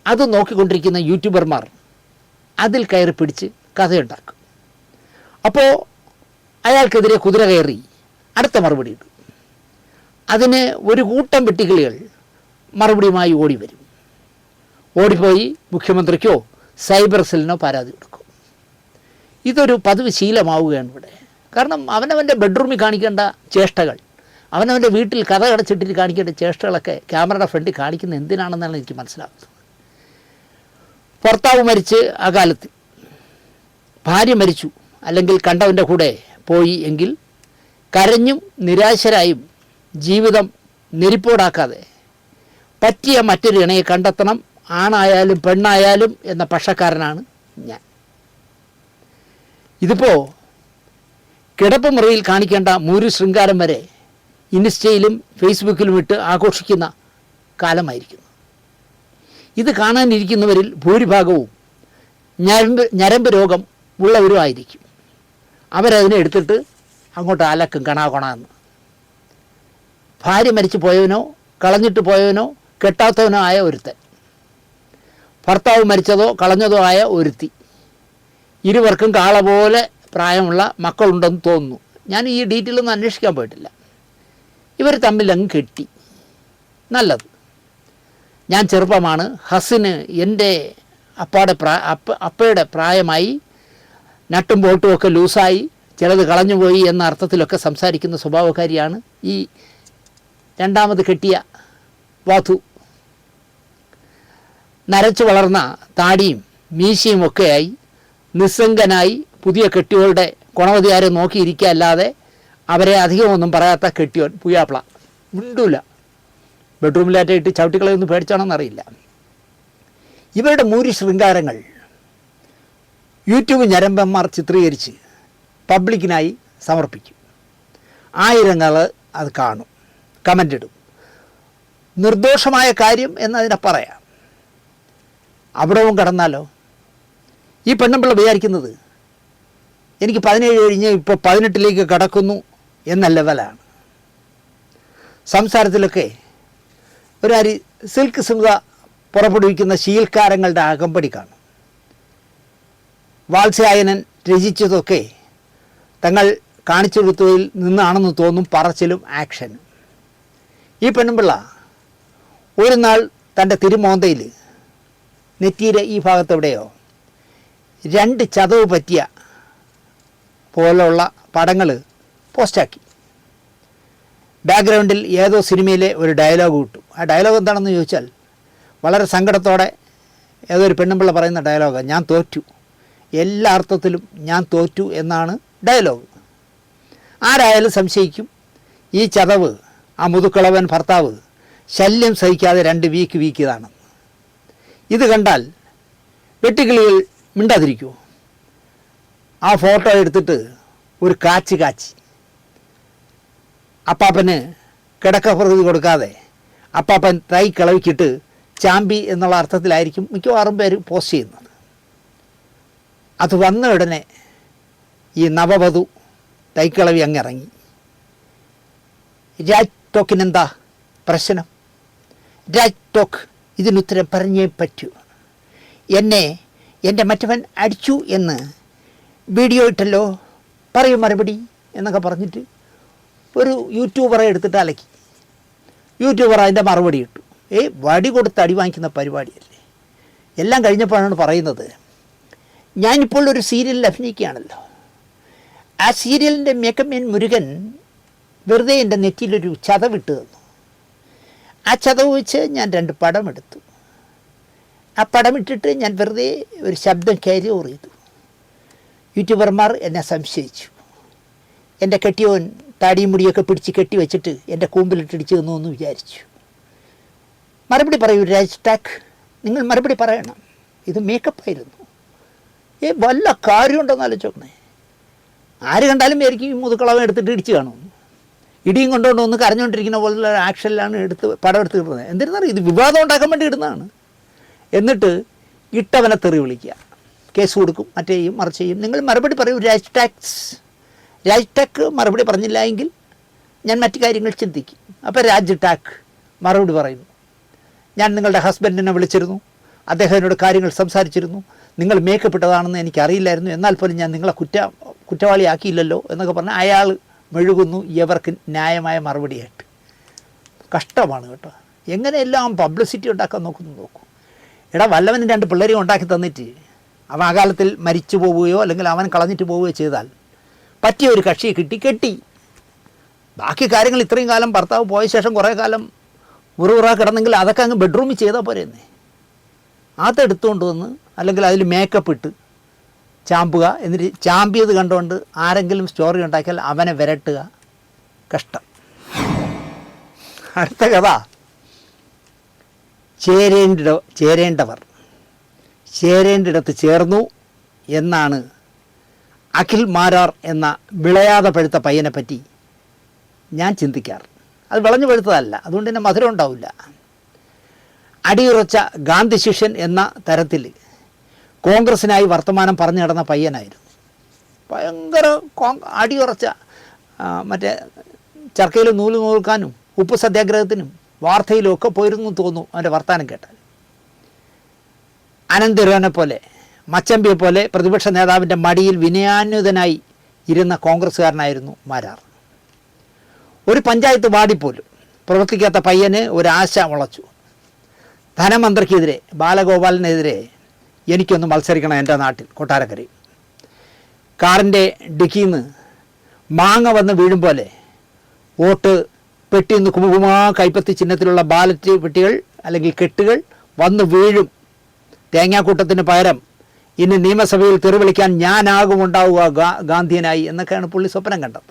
Speaker 1: അത് നോക്കിക്കൊണ്ടിരിക്കുന്ന യൂട്യൂബർമാർ അതിൽ കയറി പിടിച്ച് കഥയുണ്ടാക്കും. അപ്പോൾ അയാൾക്കെതിരെ കുതിര കയറി അടുത്ത മറുപടി ഇടും. അതിന് ഒരു കൂട്ടം വെട്ടിക്കിളികൾ മറുപടിയുമായി ഓടി വരും. ഓടിപ്പോയി മുഖ്യമന്ത്രിക്കോ സൈബർ സെല്ലിനോ പരാതി കൊടുക്കും. ഇതൊരു പതിവ് ശീലമാവുകയാണ് ഇവിടെ. കാരണം അവനവൻ്റെ ബെഡ്റൂമിൽ കാണിക്കേണ്ട ചേഷ്ടകൾ, അവനവൻ്റെ വീട്ടിൽ കഥ അടച്ചിട്ടിട്ട് കാണിക്കേണ്ട ചേഷ്ടകളൊക്കെ ക്യാമറയുടെ ഫ്രണ്ടിൽ കാണിക്കുന്നത് എന്തിനാണെന്നാണ് എനിക്ക് മനസ്സിലാകുന്നത്. ഭർത്താവ് മരിച്ച് ആ കാലത്ത്, ഭാര്യ മരിച്ചു അല്ലെങ്കിൽ കണ്ടവൻ്റെ കൂടെ പോയി എങ്കിൽ കരഞ്ഞും നിരാശരായും ജീവിതം നെരിപ്പോടാക്കാതെ പറ്റിയ മറ്റൊരു ഇണയെ കണ്ടെത്തണം, ആണായാലും പെണ്ണായാലും എന്ന പക്ഷക്കാരനാണ് ഞാൻ. ഇതിപ്പോൾ കിടപ്പ് മുറിയിൽ കാണിക്കേണ്ട മൂരു ശൃംഗാരം വരെ ഇൻസ്റ്റയിലും ഫേസ്ബുക്കിലും ഇട്ട് ആഘോഷിക്കുന്ന കാലമായിരിക്കുന്നു. ഇത് കാണാനിരിക്കുന്നവരിൽ ഭൂരിഭാഗവും ഞരമ്പ് രോഗം ഉള്ളവരും ആയിരിക്കും. അവരതിനെ എടുത്തിട്ട് അങ്ങോട്ട് അലക്കും കണാകൊണാന്ന്. ഭാര്യ മരിച്ചു പോയവനോ കളഞ്ഞിട്ട് പോയവനോ കെട്ടാത്തവനോ ആയ ഒരുത്തൻ, ഭർത്താവ് മരിച്ചതോ കളഞ്ഞതോ ആയ ഒരുത്തി, ഇരുവർക്കും കാള പോലെ പ്രായമുള്ള മക്കളുണ്ടെന്ന് തോന്നുന്നു. ഞാൻ ഈ ഡീറ്റെയിലൊന്നും അന്വേഷിക്കാൻ പോയിട്ടില്ല. ഇവർ തമ്മിലങ്ങ് കെട്ടി. നല്ലത്. ഞാൻ ചെറുപ്പമാണ്, ഹസിന് എൻ്റെ അപ്പയുടെ പ്രായമായി, നട്ടും ബോട്ടും ഒക്കെ ലൂസായി, ചിലത് കളഞ്ഞുപോയി എന്ന അർത്ഥത്തിലൊക്കെ സംസാരിക്കുന്ന സ്വഭാവക്കാരിയാണ് ഈ രണ്ടാമത് കെട്ടിയ വാധു. നരച്ചു വളർന്ന താടിയും മീശയും ഒക്കെയായി നിസ്സംഗനായി പുതിയ കെട്ടിയോളുടെ ഗുണവതിയാരെ നോക്കിയിരിക്കുക അല്ലാതെ അവരെ അധികമൊന്നും പറയാത്ത കെട്ടിയോൻ പുയ്യാപ്ല മിണ്ടൂല. ബെഡ്റൂമിലായിട്ട് ചവിട്ടിക്കളയൊന്നും പേടിച്ചാണെന്നറിയില്ല. ഇവരുടെ മൂരി ശൃംഗാരങ്ങൾ യൂട്യൂബ് ഞരമ്പന്മാർ ചിത്രീകരിച്ച് പബ്ലിക്കിനായി സമർപ്പിക്കും. ആയിരങ്ങൾ അത് കാണും, കമൻ്റ് ഇടും. നിർദോഷമായ കാര്യം എന്നതിനെ പറയാം. അവിടവും കടന്നാലോ? ഈ പെണ്ണുമ്പിള്ള വിചാരിക്കുന്നത് എനിക്ക് 17 കഴിഞ്ഞ് ഇപ്പോൾ 18ലേക്ക് കടക്കുന്നു എന്ന ലെവലാണ്. സംസാരത്തിലൊക്കെ ഒരു സിൽക്ക് സ്മിത പുറപ്പെടുവിക്കുന്ന ശീൽക്കാരങ്ങളുടെ അകമ്പടി കാണും. വാത്സ്യായനൻ രചിച്ചതൊക്കെ തങ്ങൾ കാണിച്ചു കൊടുത്തതിൽ നിന്നാണെന്ന് തോന്നും പറച്ചിലും ആക്ഷനും. ഈ പെണ്ണുമ്പിള്ള ഒരു നാൾ തൻ്റെ തിരുമോന്തയിൽ നെറ്റിയുടെ ഈ ഭാഗത്തെവിടെയോ 2 ചതവ് പറ്റിയ പോലുള്ള പടങ്ങൾ പോസ്റ്റാക്കി. ബാക്ക്ഗ്രൗണ്ടിൽ ഏതോ സിനിമയിലെ ഒരു ഡയലോഗ് കിട്ടും. ആ ഡയലോഗ് എന്താണെന്ന് ചോദിച്ചാൽ വളരെ സങ്കടത്തോടെ ഏതോ ഒരു പെണ്ണുമ്പിള്ള പറയുന്ന ഡയലോഗ്, ഞാൻ തോറ്റു, എല്ലാ അർത്ഥത്തിലും ഞാൻ തോറ്റു എന്നാണ് ഡയലോഗ്. ആരായാലും സംശയിക്കും ഈ ചതവ് ആ മുതുക്കളവൻ ഭർത്താവ് ശല്യം സഹിക്കാതെ 2 വീക്ക് വീക്കിയതാണ്. ഇത് കണ്ടാൽ വെട്ടുകിളികൾ മിണ്ടാതിരിക്കുമോ? ആ ഫോട്ടോ എടുത്തിട്ട് ഒരു കാച്ചി അപ്പാപ്പന് കിടക്കപ്രകൃതി കൊടുക്കാതെ അപ്പാപ്പൻ തൈ കിളവിക്കിട്ട് ചാമ്പി എന്നുള്ള അർത്ഥത്തിലായിരിക്കും മിക്കവാറും പേര് പോസ്റ്റ് ചെയ്യുന്നത്. അത് വന്ന ഉടനെ ഈ നവവധു തൈക്കിളവി അങ്ങിറങ്ങി. രാജ് ടോക്കിനെന്താ പ്രശ്നം? രാജ് ടോക്ക് ഇതിനുത്തരം പറഞ്ഞേ പറ്റൂ. എന്നെ എൻ്റെ മറ്റവൻ അടിച്ചു എന്ന് വീഡിയോ ഇട്ടല്ലോ, പറയും മറുപടി എന്നൊക്കെ പറഞ്ഞിട്ട് ഒരു യൂട്യൂബറെ എടുത്തിട്ട് അലക്കി. യൂട്യൂബർ അതിൻ്റെ മറുപടി ഇട്ടു. വടി കൊടുത്ത് അടി വാങ്ങിക്കുന്ന പരിപാടിയല്ലേ. എല്ലാം കഴിഞ്ഞപ്പോഴാണ് പറയുന്നത്, ഞാനിപ്പോൾ ഒരു സീരിയലിൽ അഭിനയിക്കുകയാണല്ലോ, ആ സീരിയലിൻ്റെ മേക്കമ്മൻ മുരുകൻ വെറുതെ എൻ്റെ നെറ്റിയിലൊരു ചതവിട്ട് തന്നു. ആ ചതവ് വെച്ച് ഞാൻ 2 പടം എടുത്തു. ആ പടമിട്ടിട്ട് ഞാൻ വെറുതെ ഒരു ശബ്ദം ക്യാരിയോർ ചെയ്തു. യൂട്യൂബർമാർ എന്നെ സംശയിച്ചു. എൻ്റെ കെട്ടിയോൻ താടിയും മുടിയൊക്കെ പിടിച്ച് കെട്ടി വെച്ചിട്ട് എൻ്റെ കൂമ്പിലിട്ടിടിച്ച് തന്നു എന്ന് വിചാരിച്ചു. മറുപടി പറയൂ രാജ് ടാക്ക്, നിങ്ങൾ മറുപടി പറയണം. ഇത് മേക്കപ്പായിരുന്നു. വല്ല കാര്യമുണ്ടെന്ന് ആലോചിച്ചോക്കണേ. ആര് കണ്ടാലും വിചാരിക്കും ഈ മുതുക്കളവൻ എടുത്തിട്ട് ഇടിച്ച് കാണുമെന്ന്. ഇടിയും കൊണ്ടുകൊണ്ട് ഒന്ന് കരഞ്ഞുകൊണ്ടിരിക്കുന്ന പോലുള്ള ആക്ഷനിലാണ് പടം എടുത്ത് കിട്ടുന്നത്. എന്തിരുന്നറിയാം, ഇത് വിവാദം ഉണ്ടാക്കാൻ വേണ്ടി ഇടുന്നതാണ്. എന്നിട്ട് ഇട്ടവനെ തെറി വിളിക്കുക, കേസ് കൊടുക്കും, മറ്റേ ചെയ്യും മറിച്ച് ചെയ്യും. നിങ്ങൾ മറുപടി പറയൂ രാജ് ടാക്ക് മറുപടി പറഞ്ഞില്ല എങ്കിൽ ഞാൻ മറ്റു കാര്യങ്ങൾ ചിന്തിക്കും. അപ്പോൾ രാജ് ടാക്ക് മറുപടി പറയുന്നു, ഞാൻ നിങ്ങളുടെ ഹസ്ബൻഡിനെ വിളിച്ചിരുന്നു, അദ്ദേഹം എന്നോട് കാര്യങ്ങൾ സംസാരിച്ചിരുന്നു, നിങ്ങൾ മേക്കപ്പ് ഇട്ടതാണെന്ന് എനിക്കറിയില്ലായിരുന്നു, എന്നാൽ പോലും ഞാൻ നിങ്ങളെ കുറ്റവാളിയാക്കിയില്ലല്ലോ എന്നൊക്കെ പറഞ്ഞാൽ അയാൾ മെഴുകുന്നു ഇവർക്ക് ന്യായമായ മറുപടിയായിട്ട്. കഷ്ടമാണ് കേട്ടോ. എങ്ങനെയെല്ലാം പബ്ലിസിറ്റി ഉണ്ടാക്കാൻ നോക്കൂ. വല്ലവനും 2 പിള്ളേരെയും ഉണ്ടാക്കി തന്നിട്ട് അവൻ ആ കാലത്തിൽ മരിച്ചു പോവുകയോ അല്ലെങ്കിൽ അവൻ കളഞ്ഞിട്ട് പോവുകയോ ചെയ്താൽ പറ്റിയ ഒരു കക്ഷിയെ കെട്ടി ബാക്കി കാര്യങ്ങൾ ഇത്രയും കാലം ഭർത്താവ് പോയ ശേഷം കുറേ കാലം ഉറ കിടന്നെങ്കിൽ അതൊക്കെ അങ്ങ് ബെഡ്റൂമിൽ ചെയ്താൽ പോരെന്നേ. അതെടുത്തുകൊണ്ട് വന്ന് അല്ലെങ്കിൽ അതിൽ മേക്കപ്പ് ഇട്ട് ചാമ്പുക, എന്നിട്ട് ചാമ്പിയത് കണ്ടുകൊണ്ട് ആരെങ്കിലും സ്റ്റോറി ഉണ്ടാക്കിയാൽ അവനെ വിരട്ടുക. കഷ്ടം. അടുത്ത കഥ, ചേരേണ്ടിടത്ത് ചേർന്നു എന്നാണ് അഖിൽ മാരാർ എന്ന വിളയാതെ പഴുത്ത പയ്യനെ പറ്റി ഞാൻ ചിന്തിക്കാറ്. അത് വിളഞ്ഞു പഴുത്തതല്ല, അതുകൊണ്ട് തന്നെ മധുരം ഉണ്ടാവില്ല. അടിയുറച്ച ഗാന്ധി ശിഷ്യൻ എന്ന തരത്തിൽ കോൺഗ്രസിനായി വർത്തമാനം പറഞ്ഞു നടന്ന പയ്യനായിരുന്നു. ഭയങ്കര അടിയുറച്ച മറ്റേ ചർക്കയിൽ നൂല് നൂൽക്കാനും ഉപ്പ് സത്യാഗ്രഹത്തിനും വാർത്തയിലും ഒക്കെ പോയിരുന്നു തോന്നും അവൻ്റെ വർത്തമാനം കേട്ടാൽ. അനന്തരവനെ പോലെ മച്ചമ്പിയെ പോലെ പ്രതിപക്ഷ നേതാവിൻ്റെ മടിയിൽ വിനയാന്വിതനായി ഇരുന്ന കോൺഗ്രസ്സുകാരനായിരുന്നു മാരാർ. ഒരു പഞ്ചായത്ത് വാർഡിൽ പോലും പ്രവർത്തിക്കാത്ത പയ്യന് ഒരാശ മുളച്ചു. ധനമന്ത്രിക്കെതിരെ, ബാലഗോപാലിനെതിരെ എനിക്കൊന്ന് മത്സരിക്കണം എൻ്റെ നാട്ടിൽ കൊട്ടാരക്കരയിൽ. കാറിൻ്റെ ഡിക്കിയിൽ നിന്ന് മാങ്ങ വന്ന് വീഴും പോലെ വോട്ട് പെട്ടിയിൽ നിന്ന് കുമുകുമാ കൈപ്പത്തി ചിഹ്നത്തിലുള്ള ബാലറ്റ് പെട്ടികൾ അല്ലെങ്കിൽ കെട്ടുകൾ വന്ന് വീഴും. തേങ്ങാക്കൂട്ടത്തിന് പകരം ഇനി നിയമസഭയിൽ തെറിവിളിക്കാൻ ഞാനാകുമുണ്ടാവുക ഗാന്ധിയനായി എന്നൊക്കെയാണ് പുള്ളി സ്വപ്നം കണ്ടത്.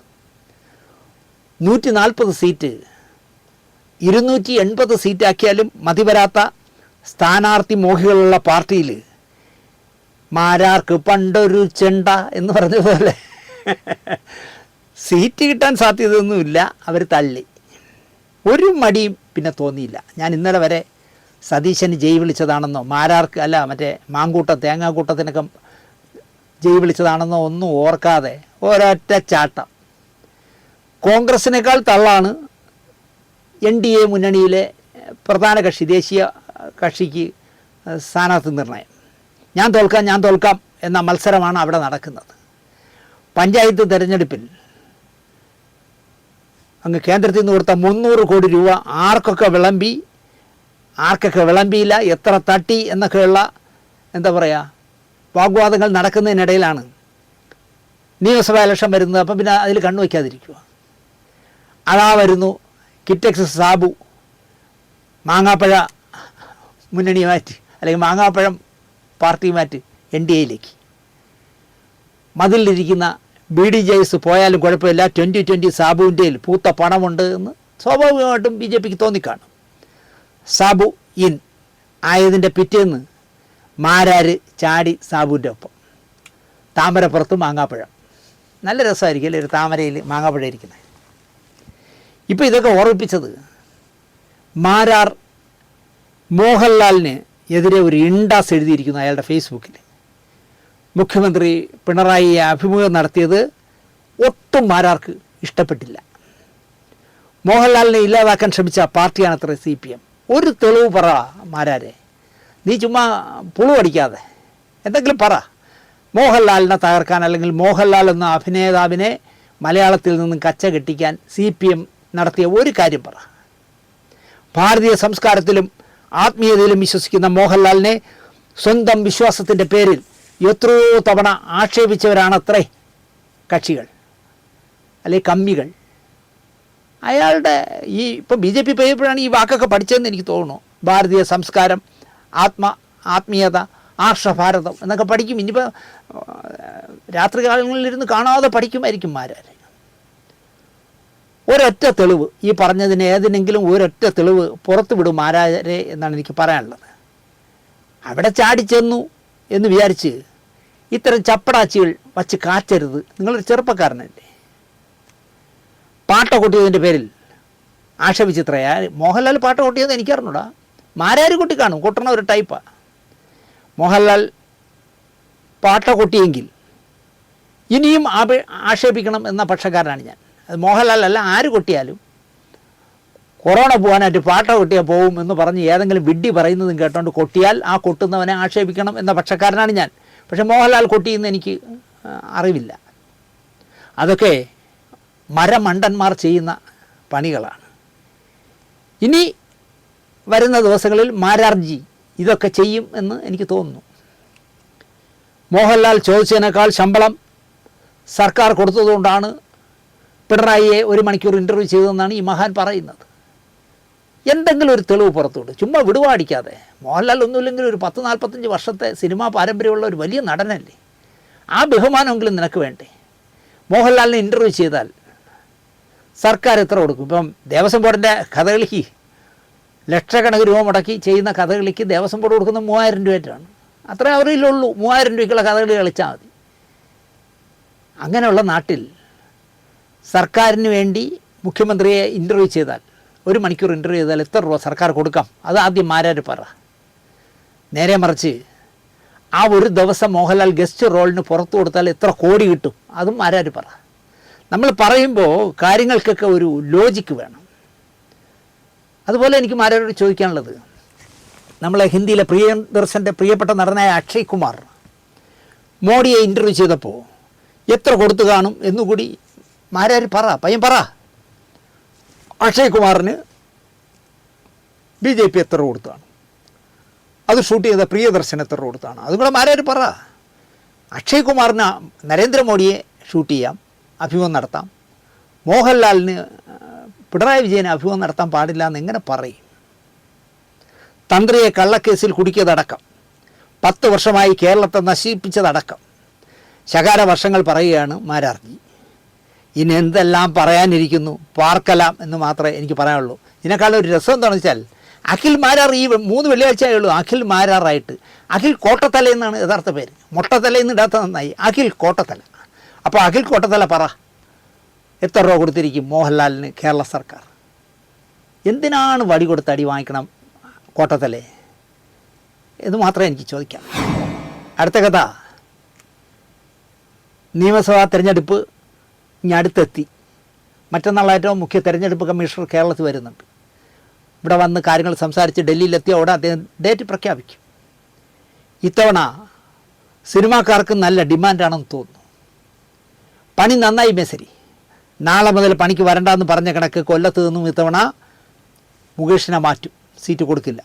Speaker 1: 140 സീറ്റ് 280 സീറ്റാക്കിയാലും മതി വരാത്ത സ്ഥാനാർത്ഥി മോഹികളുള്ള പാർട്ടിയിൽ മാരാർക്ക് പണ്ടൊരു ചെണ്ട എന്ന് പറഞ്ഞതുപോലെ സീറ്റ് കിട്ടാൻ സാധ്യതയൊന്നുമില്ല. അവർ തള്ളി. ഒരു മടിയും പിന്നെ തോന്നിയില്ല. ഞാൻ ഇന്നലെ വരെ സതീശന് ജയ് വിളിച്ചതാണെന്നോ മാരാർക്ക് അല്ല മറ്റേ തേങ്ങാക്കൂട്ടത്തിനൊക്കെ ജയ് വിളിച്ചതാണെന്നോ ഒന്നും ഓർക്കാതെ ഒരൊറ്റ ചാട്ടം. കോൺഗ്രസിനേക്കാൾ തള്ളാണ് NDA മുന്നണിയിലെ പ്രധാന കക്ഷി, ദേശീയ കക്ഷിക്ക് സ്ഥാനാർത്ഥി നിർണയം. ഞാൻ തോൽക്കാം എന്ന മത്സരമാണ് അവിടെ നടക്കുന്നത്. പഞ്ചായത്ത് തിരഞ്ഞെടുപ്പിൽ അങ്ങ് കേന്ദ്രത്തിൽ നിന്ന് കൊടുത്ത 300 കോടി രൂപ ആർക്കൊക്കെ വിളമ്പിയില്ല, എത്ര തട്ടി എന്നൊക്കെയുള്ള വാഗ്വാദങ്ങൾ നടക്കുന്നതിനിടയിലാണ് നിയമസഭാ ഇലക്ഷൻ വരുന്നത്. അപ്പം പിന്നെ അതിൽ കണ്ണുവയ്ക്കാതിരിക്കുക. അതാ വരുന്നു കിറ്റക്സ് സാബു മാങ്ങാപ്പഴ മുന്നണിയുമായിട്ട്, അല്ലെങ്കിൽ മാങ്ങാപ്പഴം പാർട്ടിയുമായിട്ട് NDAയിലേക്ക്. മതിലിരിക്കുന്ന BDJS പോയാലും കുഴപ്പമില്ല, 2020 സാബുവിൻ്റെ പൂത്ത പണമുണ്ട് എന്ന് സ്വാഭാവികമായിട്ടും BJPക്ക് തോന്നിക്കാണും. സാബു ഇൻ ആയതിൻ്റെ പിറ്റേന്ന് മാരാര് ചാടി സാബുവിൻ്റെ ഒപ്പം. താമരപ്പുറത്ത് മാങ്ങാപ്പഴം. നല്ല രസമായിരിക്കും അല്ലേ, ഒരു താമരയിൽ മാങ്ങാപ്പഴം ഇരിക്കുന്നത്. ഇപ്പോൾ ഇതൊക്കെ ഓർമ്മിപ്പിച്ചത് മാരാർ മോഹൻലാലിന് എതിരെ ഒരു ഇൻഡാസ് എഴുതിയിരിക്കുന്നു അയാളുടെ ഫേസ്ബുക്കിൽ. മുഖ്യമന്ത്രി പിണറായി അഭിമുഖം നടത്തിയത് ഒട്ടും മാരാർക്ക് ഇഷ്ടപ്പെട്ടില്ല. മോഹൻലാലിനെ ഇല്ലാതാക്കാൻ ശ്രമിച്ച പാർട്ടിയാണത്രേ CPM. ഒരു തെളിവ് പറ മാരാരെ, നീ ചുമ്മാ പുളു അടിക്കാതെ എന്തെങ്കിലും പറ. മോഹൻലാലിനെ തകർക്കാൻ, അല്ലെങ്കിൽ മോഹൻലാൽ എന്ന അഭിനേതാവിനെ മലയാളത്തിൽ നിന്നും കച്ച കെട്ടിക്കാൻ CPM നടത്തിയ ഒരു കാര്യം പറ. ഭാരതീയ സംസ്കാരത്തിലും ആത്മീയതയിലും വിശ്വസിക്കുന്ന മോഹൻലാലിനെ സ്വന്തം വിശ്വാസത്തിൻ്റെ പേരിൽ എത്രയോ തവണ ആക്ഷേപിച്ചവരാണത്രേ കക്ഷികൾ, അല്ലെങ്കിൽ കമ്മികൾ. അയാളുടെ ഇപ്പം BJP പോയപ്പോഴാണ് ഈ വാക്കൊക്കെ പഠിച്ചതെന്ന് എനിക്ക് തോന്നുന്നു. ഭാരതീയ സംസ്കാരം, ആത്മീയത, ആർഷഭാരതം എന്നൊക്കെ പഠിക്കും. ഇനിയിപ്പോൾ രാത്രികാലങ്ങളിലിരുന്ന് കാണാതെ പഠിക്കുമായിരിക്കും മാരാർ. ഒരൊറ്റ തെളിവ്, ഈ പറഞ്ഞതിന് ഏതിനെങ്കിലും ഒരൊറ്റ തെളിവ് പുറത്തു വിടും മാരാരെ എന്നാണ് എനിക്ക് പറയാനുള്ളത്. അവിടെ ചാടിച്ചെന്നു എന്ന് വിചാരിച്ച് ഇത്തരം ചപ്പടാച്ചികൾ വച്ച് കാച്ചരുത്. നിങ്ങളൊരു ചെറുപ്പക്കാരനല്ലേ. പാട്ട കൊട്ടിയതിൻ്റെ പേരിൽ ആക്ഷേപിച്ചിത്രയാ. മോഹൻലാൽ പാട്ട കൊട്ടിയത് എനിക്കറിഞ്ഞൂടാ, മാരാര് കൊട്ടി കാണും, കൊട്ടണ ഒരു ടൈപ്പാണ്. മോഹൻലാൽ പാട്ട കൊട്ടിയെങ്കിൽ ഇനിയും ആക്ഷേപിക്കണം എന്ന പക്ഷക്കാരനാണ് ഞാൻ. അത് മോഹൻലാൽ അല്ല, ആര് കൊട്ടിയാലും കൊറോണ പോകാനായിട്ട് പാട്ട കൊട്ടിയാൽ പോകും എന്ന് പറഞ്ഞ് ഏതെങ്കിലും വിഡ്ഢി പറയുന്നതും കേട്ടോണ്ട് കൊട്ടിയാൽ ആ കൊട്ടുന്നവനെ ആക്ഷേപിക്കണം എന്ന പക്ഷക്കാരനാണ് ഞാൻ. പക്ഷേ മോഹൻലാൽ കൊട്ടിയെന്ന് എനിക്ക് അറിവില്ല. അതൊക്കെ മരമണ്ടന്മാർ ചെയ്യുന്ന പണികളാണ്. ഇനി വരുന്ന ദിവസങ്ങളിൽ മാരാർജി ഇതൊക്കെ ചെയ്യും എന്ന് എനിക്ക് തോന്നുന്നു. മോഹൻലാൽ ചോദിച്ചതിനേക്കാൾ ശമ്പളം സർക്കാർ കൊടുത്തതുകൊണ്ടാണ് പിണറായിയെ 1 മണിക്കൂർ ഇൻ്റർവ്യൂ ചെയ്തതെന്നാണ് ഈ മഹാൻ പറയുന്നത്. എന്തെങ്കിലും ഒരു തെളിവ് പുറത്തുവിടും, ചുമ്മാ വിടുവാടിക്കാതെ. മോഹൻലാൽ ഒന്നുമില്ലെങ്കിൽ ഒരു 10-45 വർഷത്തെ സിനിമാ പാരമ്പര്യമുള്ള ഒരു വലിയ നടനല്ലേ. ആ ബഹുമാനമെങ്കിലും നിനക്ക് വേണ്ടേ? മോഹൻലാലിനെ ഇൻ്റർവ്യൂ ചെയ്താൽ സർക്കാർ എത്ര കൊടുക്കും? ഇപ്പം ദേവസ്വം ബോർഡിൻ്റെ കഥകളിക്ക് ലക്ഷക്കണക്കിന് രൂപ മുടക്കി ചെയ്യുന്ന കഥകളിക്ക് ദേവസ്വം ബോർഡ് കൊടുക്കുന്ന 3000 രൂപയായിട്ടാണ്. അത്രേ അവരിലുള്ളൂ. 3000 രൂപയ്ക്കുള്ള കഥകളി കളിച്ചാൽ മതി. അങ്ങനെയുള്ള നാട്ടിൽ സർക്കാരിന് വേണ്ടി മുഖ്യമന്ത്രിയെ ഇൻ്റർവ്യൂ ചെയ്താൽ, 1 മണിക്കൂർ ഇൻ്റർവ്യൂ ചെയ്താൽ എത്ര രൂപ സർക്കാർ കൊടുക്കാം? അത് ആദ്യം മാരാര് പറ. നേരെ മറിച്ച് ആ ഒരു ദിവസം മോഹൻലാൽ ഗസ്റ്റ് റോളിന് പുറത്തു കൊടുത്താൽ എത്ര കോടി കിട്ടും? അതും മാരാര് പറ. നമ്മൾ പറയുമ്പോൾ കാര്യങ്ങൾക്കൊക്കെ ഒരു ലോജിക്ക് വേണം. അതുപോലെ എനിക്ക് മാരാരോട് ചോദിക്കാനുള്ളത്, നമ്മളെ ഹിന്ദിയിലെ പ്രിയദർശൻ്റെ പ്രിയപ്പെട്ട നടനായ അക്ഷയ് കുമാർ മോഡിയെ ഇൻ്റർവ്യൂ ചെയ്തപ്പോൾ എത്ര കൊടുത്തു കാണും എന്നുകൂടി മാരാര് പറ. പയ്യൻ പറ. അക്ഷയ് കുമാറിന് BJP എത്ര കൊടുത്താണ്? അത് ഷൂട്ട് ചെയ്ത പ്രിയദർശൻ എത്ര കൊടുത്താണ്? അതും കൂടെ മാരാര് പറ. അക്ഷയ് കുമാറിന് നരേന്ദ്രമോദിയെ ഷൂട്ട് ചെയ്യാം, അഭിമുഖം നടത്താം. മോഹൻലാലിന് പിണറായി വിജയനെ അഭിമുഖം നടത്താൻ പാടില്ല എന്ന് എങ്ങനെ പറയും? തന്ത്രിയെ കള്ളക്കേസിൽ കുടുക്കിയതടക്കം, 10 വർഷമായി കേരളത്തെ നശിപ്പിച്ചതടക്കം ശകാര വർഷങ്ങൾ പറയുകയാണ് മാരാർജി. ഇനി എന്തെല്ലാം പറയാനിരിക്കുന്നു, പാർക്കലാം എന്ന് മാത്രമേ എനിക്ക് പറയാനുള്ളൂ. ഇതിനേക്കാളും ഒരു രസം എന്താണെന്ന് വെച്ചാൽ, അഖിൽ മാരാർ ഈ 3 വെള്ളിയാഴ്ചയേ ഉള്ളൂ അഖിൽ മാരാറായിട്ട്. അഖിൽ കോട്ടത്തല എന്നാണ് യഥാർത്ഥ പേര്. മൊട്ടത്തലയെന്ന് ഇടാത്ത നന്നായി, അഖിൽ കോട്ടത്തല. അപ്പോൾ അഖിൽ കോട്ടത്തല പറ, എത്ര രൂപ കൊടുത്തിരിക്കും മോഹൻലാലിന് കേരള സർക്കാർ? എന്തിനാണ് വടി കൊടുത്ത് അടി വാങ്ങിക്കണം കോട്ടത്തലേ എന്ന് മാത്രമേ എനിക്ക് ചോദിക്കാം. അടുത്ത കഥ, നിയമസഭാ തിരഞ്ഞെടുപ്പ് ഇനി അടുത്തെത്തി. മറ്റന്നാളായിട്ടോ മുഖ്യ തിരഞ്ഞെടുപ്പ് കമ്മീഷണർ കേരളത്തിൽ വരുന്നുണ്ട്. ഇവിടെ വന്ന് കാര്യങ്ങൾ സംസാരിച്ച് ഡൽഹിയിലെത്തിയ ഉടനെ അദ്ദേഹം ഡേറ്റ് പ്രഖ്യാപിക്കും. ഇത്തവണ സിനിമാക്കാർക്ക് നല്ല ഡിമാൻഡാണെന്ന് തോന്നുന്നു. പണി നന്നായി മേസരി. നാളെ മുതൽ പണിക്ക് വരണ്ടെന്ന് പറഞ്ഞ കണക്ക് കൊല്ലത്ത് നിന്നും ഇത്തവണ മുകേഷിനെ മാറ്റും, സീറ്റ് കൊടുക്കില്ല.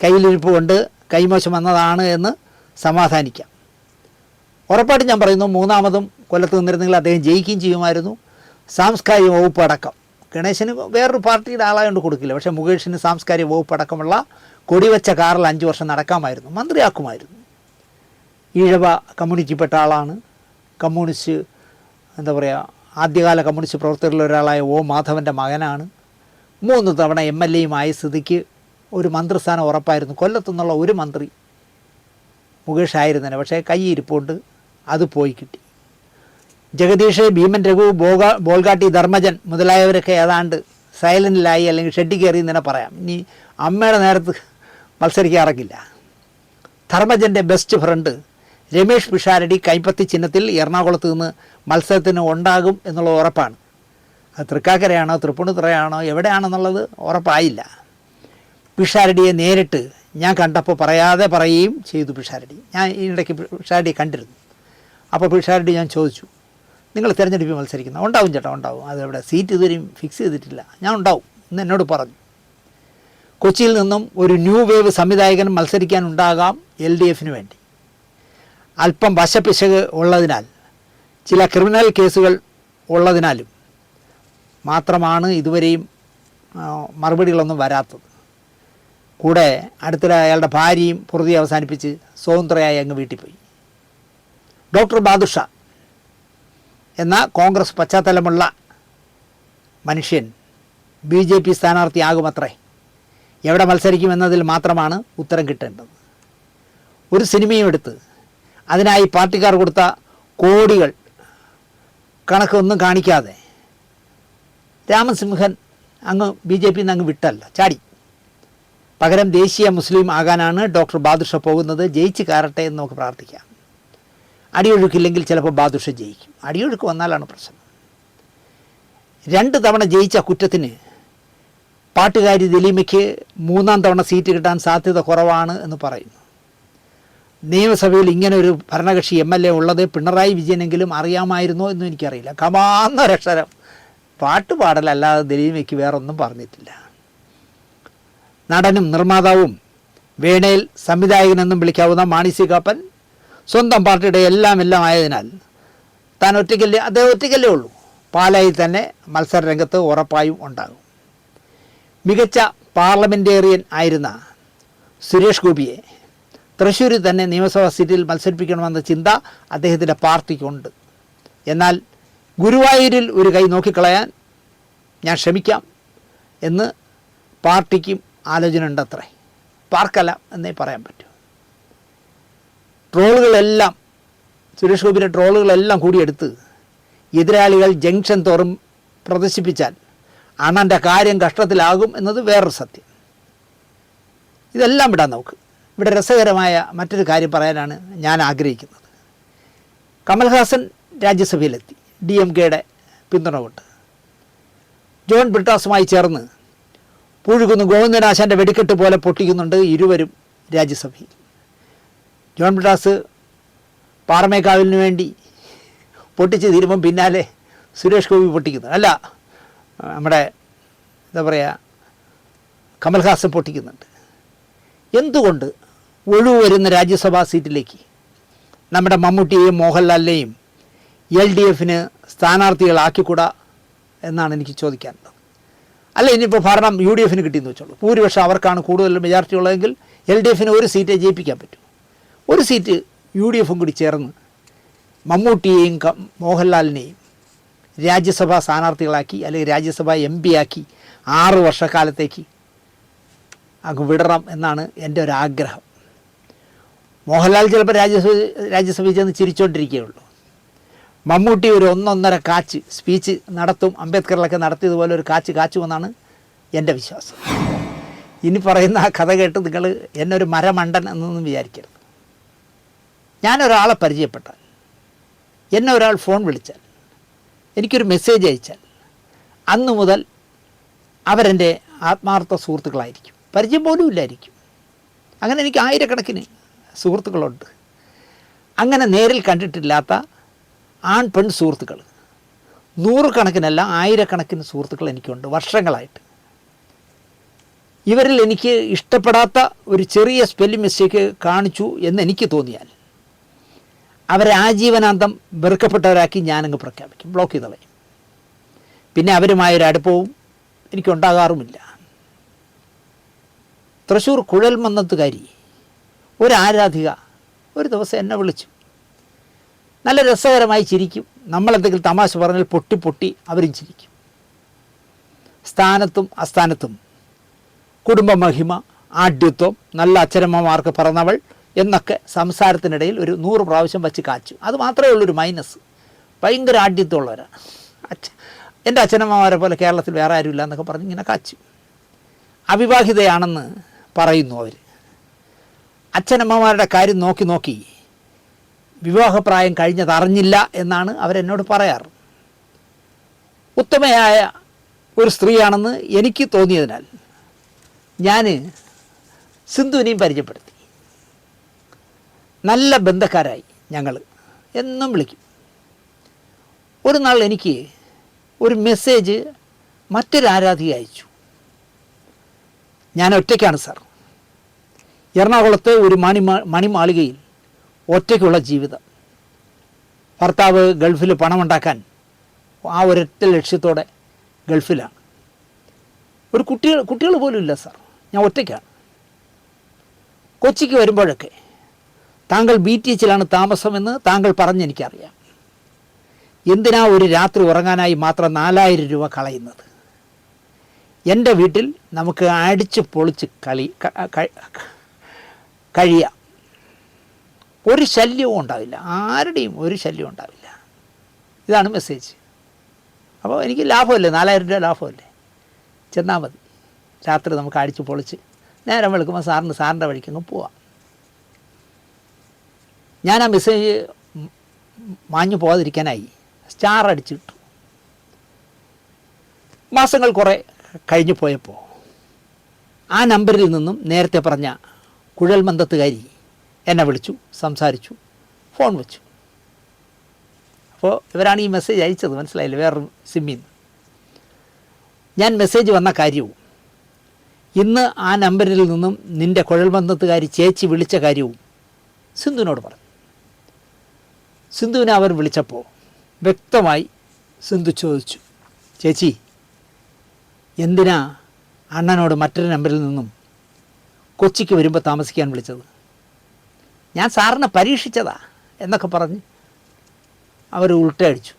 Speaker 1: കയ്യിലിരിപ്പ് കൊണ്ട് കൈമോശം വന്നതാണ് എന്ന് സമാധാനിക്കാം. ഉറപ്പായിട്ടും ഞാൻ പറയുന്നു, മൂന്നാമതും കൊല്ലത്ത് നിന്നിരുന്നെങ്കിൽ അദ്ദേഹം ജയിക്കുകയും ചെയ്യുമായിരുന്നു. സാംസ്കാരിക വകുപ്പ് അടക്കം, ഗണേശന് വേറൊരു പാർട്ടിയുടെ ആളായതുകൊണ്ട് കൊടുക്കില്ല, പക്ഷേ മുകേഷിന് സാംസ്കാരിക വകുപ്പ് അടക്കമുള്ള കൊടിവെച്ച കാറിൽ 5 വർഷം നടക്കാമായിരുന്നു, മന്ത്രിയാക്കുമായിരുന്നു. ഈഴവ കമ്മ്യൂണിറ്റിപ്പെട്ട ആളാണ്. കമ്മ്യൂണിസ്റ്റ് എന്താ പറയുക, ആദ്യകാല കമ്മ്യൂണിസ്റ്റ് പ്രവർത്തകരിൽ ഒരാളായ ഒ മാധവൻ്റെ മകനാണ്. 3 തവണ MLA ആയ സ്ഥിതിക്ക് ഒരു മന്ത്രിസ്ഥാനം ഉറപ്പായിരുന്നു. കൊല്ലത്തുനിന്നുള്ള ഒരു മന്ത്രി മുകേഷ് ആയിരുന്നേനെ, പക്ഷേ കൈയിരിപ്പുണ്ട്, അത് പോയി കിട്ടി. ജഗദീഷ്, ഭീമൻ രഘു, ബോൾഗാട്ടി, ധർമ്മജൻ മുതലായവരൊക്കെ ഏതാണ്ട് സൈലൻറ്റിലായി അല്ലെങ്കിൽ ഷെഡിൽ കയറി എന്ന് തന്നെ പറയാം. ഇനി അമ്മയുടെ നേരത്ത് മത്സരിക്കാറക്കില്ല. ധർമ്മജൻ്റെ ബെസ്റ്റ് ഫ്രണ്ട് രമേഷ് പിഷാരടി കൈപ്പത്തി ചിഹ്നത്തിൽ എറണാകുളത്ത് നിന്ന് മത്സരത്തിന് ഉണ്ടാകും എന്നുള്ളത് ഉറപ്പാണ്. അത് തൃക്കാക്കരയാണോ തൃപ്പൂണിത്തുറയാണോ എവിടെയാണെന്നുള്ളത് ഉറപ്പായില്ല. പിഷാരടിയെ നേരിട്ട് ഞാൻ കണ്ടപ്പോൾ പറയാതെ പറയുകയും ചെയ്തു പിഷാരടി. ഞാൻ ഇതിനിടയ്ക്ക് പിഷാരടിയെ കണ്ടിരുന്നു. അപ്പോൾ പിഷാരടി ഞാൻ ചോദിച്ചു, നിങ്ങൾ തിരഞ്ഞെടുപ്പിൽ മത്സരിക്കുന്ന? ഉണ്ടാവും ചേട്ടാ, ഉണ്ടാവും. അതെവിടെ, സീറ്റ് ഇതുവരെയും ഫിക്സ് ചെയ്തിട്ടില്ല. ഞാൻ ഉണ്ടാവും എന്ന് എന്നോട് പറഞ്ഞു. കൊച്ചിയിൽ നിന്നും ഒരു ന്യൂ വേവ് സംവിധായകൻ മത്സരിക്കാനുണ്ടാകാം LDFന് വേണ്ടി. അല്പം വശപ്പിശക് ഉള്ളതിനാൽ, ചില ക്രിമിനൽ കേസുകൾ ഉള്ളതിനാലും മാത്രമാണ് ഇതുവരെയും മറുപടികളൊന്നും വരാത്തത്. കൂടെ അടുത്തിടെ അയാളുടെ ഭാര്യയും പൊറുതി അവസാനിപ്പിച്ച് സ്വതന്ത്രയായി അങ്ങ് വീട്ടിൽ പോയി. ഡോക്ടർ ബാദുഷ എന്ന കോൺഗ്രസ് പശ്ചാത്തലമുള്ള മനുഷ്യൻ BJP സ്ഥാനാർത്ഥിയാകുമത്രേ. എവിടെ മത്സരിക്കുമെന്നതിൽ മാത്രമാണ് ഉത്തരം കിട്ടേണ്ടത്. ഒരു സിനിമയും എടുത്ത് അതിനായി പാർട്ടിക്കാർ കൊടുത്ത കോടികൾ കണക്കൊന്നും കാണിക്കാതെ രാമസിംഹൻ അങ്ങ് BJP അങ്ങ് വിട്ടല്ല, ചാടി. പകരം ദേശീയ മുസ്ലിം ആകാനാണ് ഡോക്ടർ ബാദുഷ പോകുന്നത്. ജയിച്ച് കയറട്ടെ എന്ന് നമുക്ക് പ്രാർത്ഥിക്കാം. അടിയൊഴുക്കില്ലെങ്കിൽ ചിലപ്പോൾ ബാദുഷ ജയിക്കും. അടിയൊഴുക്ക് വന്നാലാണ് പ്രശ്നം. 2 തവണ ജയിച്ച കുറ്റത്തിന് പാട്ടുകാരി ദിലീമയ്ക്ക് 3-ാം തവണ സീറ്റ് കിട്ടാൻ സാധ്യത കുറവാണ് എന്ന് പറയുന്നു. നിയമസഭയിൽ ഇങ്ങനെ ഒരു ഭരണകക്ഷി MLA ഉള്ളത് പിണറായി വിജയനെങ്കിലും അറിയാമായിരുന്നോ എന്നും എനിക്കറിയില്ല. കമാന്നൊരക്ഷരം പാട്ട് പാടലല്ലാതെ ദിലീമയ്ക്ക് വേറൊന്നും പറഞ്ഞിട്ടില്ല. നടനും നിർമ്മാതാവും വേണേൽ സംവിധായകനെന്നും വിളിക്കാവുന്ന മാണി സി കാപ്പൻ സ്വന്തം പാർട്ടിയുടെ എല്ലാം ആയതിനാൽ താൻ അദ്ദേഹം ഒറ്റയ്ക്കല്ലേ ഉള്ളൂ. പാലായിൽ തന്നെ മത്സര രംഗത്ത് ഉറപ്പായും ഉണ്ടാകും. മികച്ച പാർലമെൻറ്റേറിയൻ ആയിരുന്ന സുരേഷ് ഗോപിയെ തൃശ്ശൂരിൽ തന്നെ നിയമസഭാ സീറ്റിൽ മത്സരിപ്പിക്കണമെന്ന ചിന്ത അദ്ദേഹത്തിൻ്റെ പാർട്ടിക്കുണ്ട്. എന്നാൽ ഗുരുവായൂരിൽ ഒരു കൈ നോക്കിക്കളയാൻ ഞാൻ ശ്രമിക്കാം എന്ന് പാർട്ടിക്കും ആലോചന ഉണ്ടത്രേ. പാർക്കല്ല എന്നേ പറയാൻ പറ്റൂ. ട്രോളുകളെല്ലാം, സുരേഷ് ഗോപിയുടെ ട്രോളുകളെല്ലാം കൂടിയെടുത്ത് എതിരാളികൾ ജംഗ്ഷൻ തോറും പ്രദർശിപ്പിച്ചാൽ അണ്ണൻ്റെ കാര്യം കഷ്ടത്തിലാകും എന്നത് വേറൊരു സത്യം. ഇതെല്ലാം വിടാൻ നമുക്ക്. ഇവിടെ രസകരമായ മറ്റൊരു കാര്യം പറയാനാണ് ഞാൻ ആഗ്രഹിക്കുന്നത്. കമൽഹാസൻ രാജ്യസഭയിലെത്തി DMKയുടെ പിന്തുണ കൊണ്ട്. ജോൺ ബ്രിട്ടാസുമായി ചേർന്ന് പുഴുകുന്നു ഗോവിന്ദനാശാൻ്റെ വെടിക്കെട്ട് പോലെ പൊട്ടിക്കുന്നുണ്ട് ഇരുവരും രാജ്യസഭയിൽ. ജോൺ ബ്രിട്ടാസ് പാറമേക്കാവിലിന് വേണ്ടി പൊട്ടിച്ച് തീരുമ്പം പിന്നാലെ സുരേഷ് ഗോപി പൊട്ടിക്കുന്നു. അല്ല, നമ്മുടെ എന്താ പറയുക, കമൽഹാസൻ പൊട്ടിക്കുന്നുണ്ട്. എന്തുകൊണ്ട് ഒഴിവ് വരുന്ന രാജ്യസഭാ സീറ്റിലേക്ക് നമ്മുടെ മമ്മൂട്ടിയെയും മോഹൻലാലിനെയും LDFന് സ്ഥാനാർത്ഥികളാക്കിക്കൂടാ എന്നാണ് എനിക്ക് ചോദിക്കാനുള്ളത്. അല്ല, ഇനിയിപ്പോൾ ഭരണം UDFന് കിട്ടിയെന്ന് വെച്ചോളൂ. ഭൂരിപക്ഷം അവർക്കാണ് കൂടുതൽ മെജോറിറ്റി ഉള്ളതെങ്കിൽ LDFന് ഒരു സീറ്റേ ജയിപ്പിക്കാൻ പറ്റൂ. ഒരു സീറ്റ് UDFും കൂടി ചേർന്ന് മമ്മൂട്ടിയെയും മോഹൻലാലിനെയും രാജ്യസഭാ സ്ഥാനാർത്ഥികളാക്കി അല്ലെങ്കിൽ രാജ്യസഭാ MP ആക്കി 6 വർഷക്കാലത്തേക്ക് അങ്ങ് വിടണം എന്നാണ് എൻ്റെ ഒരാഗ്രഹം. മോഹൻലാൽ ചിലപ്പോൾ രാജ്യസഭയിൽ ചെന്ന് ചിരിച്ചുകൊണ്ടിരിക്കുകയുള്ളൂ. മമ്മൂട്ടി ഒരു 1.5 കാച്ച് സ്പീച്ച് നടത്തും, അംബേദ്കറിലൊക്കെ നടത്തിയതുപോലെ ഒരു കാച്ചുമെന്നാണ് എൻ്റെ വിശ്വാസം. ഇനി പറയുന്ന ആ കഥ കേട്ട് നിങ്ങൾ എന്നെ ഒരു മരമണ്ടൻ എന്നൊന്നും വിചാരിക്കരുത്. ഞാനൊരാളെ പരിചയപ്പെട്ടാൽ, എന്നെ ഒരാൾ ഫോൺ വിളിച്ചാൽ, എനിക്കൊരു മെസ്സേജ് അയച്ചാൽ, അന്നു മുതൽ അവരെൻ്റെ ആത്മാർത്ഥ സുഹൃത്തുക്കളായിരിക്കും, പരിചയം പോലും ഇല്ലായിരിക്കും. അങ്ങനെ എനിക്ക് ആയിരക്കണക്കിന് സുഹൃത്തുക്കളുണ്ട്. അങ്ങനെ നേരിൽ കണ്ടിട്ടില്ലാത്ത ആൺ പെൺ സുഹൃത്തുക്കൾ, നൂറുകണക്കിനല്ല ആയിരക്കണക്കിന് സുഹൃത്തുക്കൾ എനിക്കുണ്ട് വർഷങ്ങളായിട്ട്. ഇവരിൽ എനിക്ക് ഇഷ്ടപ്പെടാത്ത ഒരു ചെറിയ സ്പെല്ലിംഗ് മിസ്റ്റേക്ക് കാണിച്ചു എന്ന് എനിക്ക് തോന്നിയാൽ അവരെ ആജീവനാന്തം വെറുക്കപ്പെട്ടവരാക്കി ഞാനങ്ങ് പ്രഖ്യാപിക്കും, ബ്ലോക്ക് ചെയ്ത് കളയും. പിന്നെ അവരുമായൊരു അടുപ്പവും എനിക്കുണ്ടാകാറുമില്ല. തൃശ്ശൂർ കുഴൽമന്നത്തുകാരി ഒരു ആരാധിക ഒരു ദിവസം എന്നെ വിളിച്ചു. നല്ല രസകരമായി ചിരിക്കും. നമ്മളെന്തെങ്കിലും തമാശ പറഞ്ഞാൽ പൊട്ടി പൊട്ടി അവരും ചിരിക്കും. സ്ഥാനത്തും അസ്ഥാനത്തും കുടുംബമഹിമ, ആഢ്യത്വം, നല്ല അച്ഛനമ്മമാർക്ക് പറഞ്ഞവൾ എന്നൊക്കെ സംസാരത്തിനിടയിൽ ഒരു 100 പ്രാവശ്യം വച്ച് കാച്ചു. അത് മാത്രമേ ഉള്ളൊരു മൈനസ്. ഭയങ്കര ആഢ്യത്വമുള്ളവരാണ്. എൻ്റെ അച്ഛനമ്മമാരെ പോലെ കേരളത്തിൽ വേറെ ആരുമില്ല എന്നൊക്കെ പറഞ്ഞ് ഇങ്ങനെ കാച്ചു. അവിവാഹിതയാണെന്ന് പറയുന്നു അവർ. അച്ഛനമ്മമാരുടെ കാര്യം നോക്കി നോക്കി വിവാഹപ്രായം കഴിഞ്ഞത് അറിഞ്ഞില്ല എന്നാണ് അവരെന്നോട് പറയാറ്. ഉത്തമയായ ഒരു സ്ത്രീയാണെന്ന് എനിക്ക് തോന്നിയതിനാൽ ഞാൻ സിന്ധുവിനെയും പരിചയപ്പെടുത്തി. നല്ല ബന്ധക്കാരായി ഞങ്ങൾ, എന്നും വിളിക്കും. ഒരു നാൾ എനിക്ക് ഒരു മെസ്സേജ് മറ്റൊരു ആരാധിക അയച്ചു. ഞാൻ ഒറ്റയ്ക്കാണ് സാർ, എറണാകുളത്തെ ഒരു മണിമാളികയിൽ ഒറ്റയ്ക്കുള്ള ജീവിതം. ഭർത്താവ് ഗൾഫിൽ പണമുണ്ടാക്കാൻ ആ ഒരൊറ്റ ലക്ഷ്യത്തോടെ ഗൾഫിലാണ്. ഒരു കുട്ടികൾ പോലും ഇല്ല സാർ, ഞാൻ ഒറ്റയ്ക്കാണ്. കൊച്ചിക്ക് വരുമ്പോഴൊക്കെ താങ്കൾ BTHിലാണ് താമസമെന്ന് താങ്കൾ പറഞ്ഞെനിക്കറിയാം. എന്തിനാ ഒരു രാത്രി ഉറങ്ങാനായി മാത്രം 4000 രൂപ കളയുന്നത്? എൻ്റെ വീട്ടിൽ നമുക്ക് അടിച്ച് പൊളിച്ച് കഴിയാം. ഒരു ശല്യവും ഉണ്ടാവില്ല, ആരുടെയും ഒരു ശല്യവും ഉണ്ടാവില്ല. ഇതാണ് മെസ്സേജ്. അപ്പോൾ എനിക്ക് ലാഭമല്ലേ, 4000 രൂപ ലാഭമല്ലേ, ചെന്നാൽ മതി. രാത്രി നമുക്ക് അടിച്ച് പൊളിച്ച് നേരം വെളുക്കുമ്പോൾ സാറിൻ്റെ വഴിക്കങ്ങ് പോവാം. ഞാൻ ആ മെസ്സേജ് മാഞ്ഞു പോകാതിരിക്കാനായി സ്റ്റാർ അടിച്ചിട്ടു. മാസങ്ങൾ കുറേ കഴിഞ്ഞു പോയപ്പോൾ ആ നമ്പറിൽ നിന്നും നേരത്തെ പറഞ്ഞ കുഴൽമന്തത്തുകാരി എന്നെ വിളിച്ചു, സംസാരിച്ചു, ഫോൺ വെച്ചു. അപ്പോൾ ഇവരാണ് ഈ മെസ്സേജ് അയച്ചത്, മനസ്സിലായില്ലേ, വേറൊരു സിമ്മിൽ നിന്ന്. ഞാൻ മെസ്സേജ് വന്ന കാര്യവും ഇന്ന് ആ നമ്പറിൽ നിന്നും നിൻ്റെ കുഴൽമന്തത്തുകാരി ചേച്ചി വിളിച്ച കാര്യവും സിന്ധുവിനോട് പറഞ്ഞു. സിന്ധുവിനെ അവർ വിളിച്ചപ്പോൾ വ്യക്തമായി സിന്ധു ചോദിച്ചു, ചേച്ചി എന്തിനാ അണ്ണനോട് മറ്റൊരു നമ്പറിൽ നിന്നും കൊച്ചിക്ക് വരുമ്പോൾ താമസിക്കാൻ വിളിച്ചത്? ഞാൻ സാറിനെ പരീക്ഷിച്ചതാ എന്നൊക്കെ പറഞ്ഞ് അവർ ഉൾട്ടയടിച്ചു.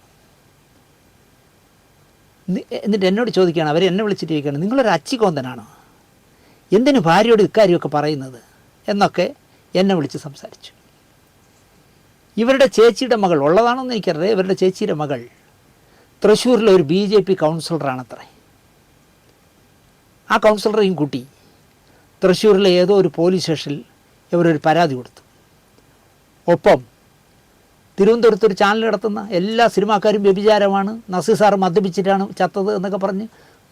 Speaker 1: എന്നിട്ട് എന്നോട് ചോദിക്കുകയാണ്, അവർ എന്നെ വിളിച്ചിട്ട് ചോദിക്കുകയാണ്, നിങ്ങളൊരു അച്ചിക്കോന്തനാണോ, എന്തിനു ഭാര്യയോട് ഇക്കാര്യമൊക്കെ പറയുന്നത് എന്നൊക്കെ എന്നെ വിളിച്ച് സംസാരിച്ചു. ഇവരുടെ ചേച്ചിയുടെ മകൾ ഉള്ളതാണെന്ന് എനിക്കറിയാം. ഇവരുടെ ചേച്ചിയുടെ മകൾ തൃശ്ശൂരിലെ ഒരു BJP കൗൺസിലറാണത്രേ. ആ കൗൺസിലറെയും കൂട്ടി തൃശ്ശൂരിലെ ഏതോ ഒരു പോലീസ് സ്റ്റേഷനിൽ ഇവരൊരു പരാതി കൊടുത്തു. ഒപ്പം തിരുവനന്തപുരത്തൊരു ചാനൽ നടത്തുന്ന എല്ലാ സിനിമാക്കാരും വ്യഭിചാരമാണ്, നസീർ സാറ് മദ്യപിച്ചിട്ടാണ് ചത്തത് എന്നൊക്കെ പറഞ്ഞ്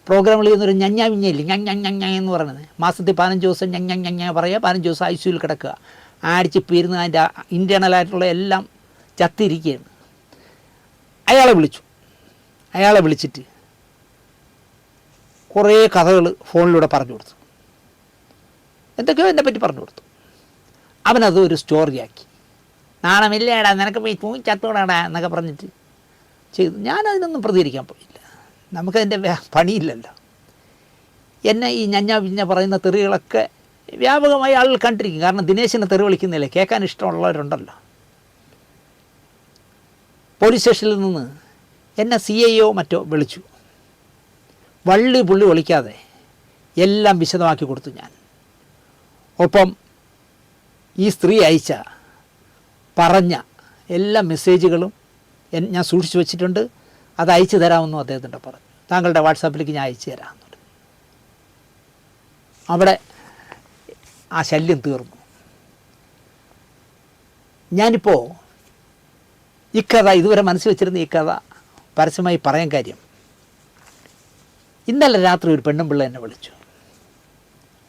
Speaker 1: പ്രോഗ്രാമിൽ ചെയ്യുന്നൊരു ഞഞ്ഞാവിഞ്ഞയില്ലേ, ഞഞ്ഞ എന്ന് പറയുന്നത്. മാസത്തിൽ 15 ദിവസം ഞഞ്ഞ പറയുക, 15 ദിവസം ICUയിൽ കിടക്കുക, അടിച്ച് പീരുന്ന് അതിൻ്റെ ഇൻറ്റേർണലായിട്ടുള്ള എല്ലാം ചത്തിരിക്കുകയാണ്. അയാളെ വിളിച്ചു. അയാളെ വിളിച്ചിട്ട് കുറേ കഥകൾ ഫോണിലൂടെ പറഞ്ഞു കൊടുത്തു. എന്തൊക്കെയോ എന്നെപ്പറ്റി പറഞ്ഞു കൊടുത്തു. അവനത് ഒരു സ്റ്റോറിയാക്കി. നാണമില്ലേടാ, നിനക്ക് പോയി തൂങ്ങി ചത്തോടാടാ എന്നൊക്കെ പറഞ്ഞിട്ട് ചെയ്തു. ഞാനതിനൊന്നും പ്രതികരിക്കാൻ പോയില്ല, നമുക്കതിൻ്റെ പണിയില്ലല്ലോ. എന്നെ ഈ ഞഞ്ഞ പറയുന്ന തെറികളൊക്കെ വ്യാപകമായി ആളുകൾ കണ്ടിരിക്കും. കാരണം ദിനേശിനെ തെറി വിളിക്കുന്നില്ലേ, കേൾക്കാൻ ഇഷ്ടമുള്ളവരുണ്ടല്ലോ. പോലീസ് സ്റ്റേഷനിൽ നിന്ന് എന്നെ CIO മറ്റോ വിളിച്ചു. വള്ളി പുള്ളി വിളിക്കാതെ എല്ലാം വിശദമാക്കി കൊടുത്തു ഞാൻ. ഒപ്പം ഈ സ്ത്രീ അയച്ച പറഞ്ഞ എല്ലാ മെസ്സേജുകളും ഞാൻ സൂക്ഷിച്ചു വച്ചിട്ടുണ്ട്, അത് അയച്ചു തരാമെന്നും അദ്ദേഹത്തിൻ്റെ പറഞ്ഞു. താങ്കളുടെ വാട്സാപ്പിലേക്ക് ഞാൻ അയച്ചു തരാമെന്നുണ്ട്. അവിടെ ആ ശല്യം തീർന്നു. ഞാനിപ്പോൾ ഈ കഥ ഇതുവരെ മനസ്സിൽ വെച്ചിരുന്ന ഈ കഥ പരസ്യമായി പറയാൻ കാര്യം, ഇന്നലെ രാത്രി ഒരു പെണ്ണും പിള്ള എന്നെ വിളിച്ചു.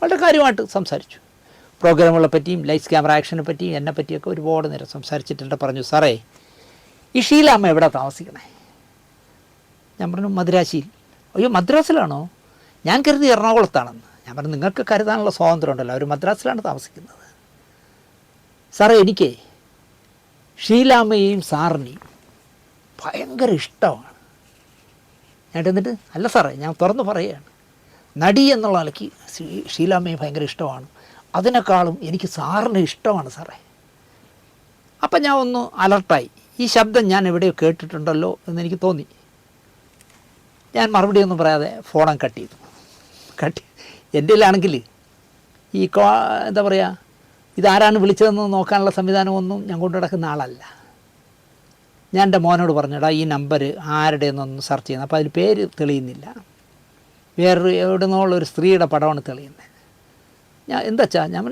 Speaker 1: വളരെ കാര്യമായിട്ട് സംസാരിച്ചു. പ്രോഗ്രാമുകളെ പറ്റിയും ലൈറ്റ്സ് ക്യാമറ ആക്ഷനെ പറ്റിയും എന്നെ പറ്റിയൊക്കെ ഒരുപാട് നേരം സംസാരിച്ചിട്ടുണ്ട്. പറഞ്ഞു, സാറേ ഈ ഷീലാമ്മ എവിടെ താമസിക്കണേ? ഞാൻ പറഞ്ഞു, മദ്രാശിയിൽ. അയ്യോ, മദ്രാസിലാണോ? ഞാൻ കരുതി എറണാകുളത്താണെന്ന്. ഞാൻ പറഞ്ഞു, നിങ്ങൾക്ക് കരുതാനുള്ള സ്വാതന്ത്ര്യം ഉണ്ടല്ലോ, അവർ മദ്രാസിലാണ് താമസിക്കുന്നത്. സാറേ, എനിക്ക് ഷീലാമ്മയെയും സാറിനെയും ഭയങ്കര ഇഷ്ടമാണ്. ഞാൻ എന്നിട്ട്, അല്ല സാറേ, ഞാൻ തുറന്ന് പറയുകയാണ്, നടി എന്നുള്ള നിലയ്ക്ക് ഷീലാമ്മയെ ഭയങ്കര ഇഷ്ടമാണ്, അതിനേക്കാളും എനിക്ക് സാറിനെ ഇഷ്ടമാണ് സാറേ. അപ്പം ഞാൻ ഒന്ന് അലർട്ടായി. ഈ ശബ്ദം ഞാൻ എവിടെയോ കേട്ടിട്ടുണ്ടല്ലോ എന്നെനിക്ക് തോന്നി. ഞാൻ മറുപടി ഒന്നും പറയാതെ ഫോൺ കട്ട് ചെയ്തു. എൻ്റെ കയ്യിലാണെങ്കിൽ ഈ എന്താ പറയുക, ഇതാരാണ് വിളിച്ചതെന്ന് നോക്കാനുള്ള സംവിധാനമൊന്നും ഞാൻ കൊണ്ടു നടക്കുന്ന ആളല്ല. ഞാൻ എൻ്റെ മോനോട് പറഞ്ഞടാ, ഈ നമ്പർ ആരുടെയെന്നൊന്ന് സെർച്ച് ചെയ്യുന്നത്. അപ്പോൾ അതിൽ പേര് തെളിയുന്നില്ല, വേറൊരു എവിടെ നിന്നുള്ളൊരു സ്ത്രീയുടെ പടമാണ് തെളിയുന്നത്. ഞാൻ എന്താച്ചാ, ഞാൻ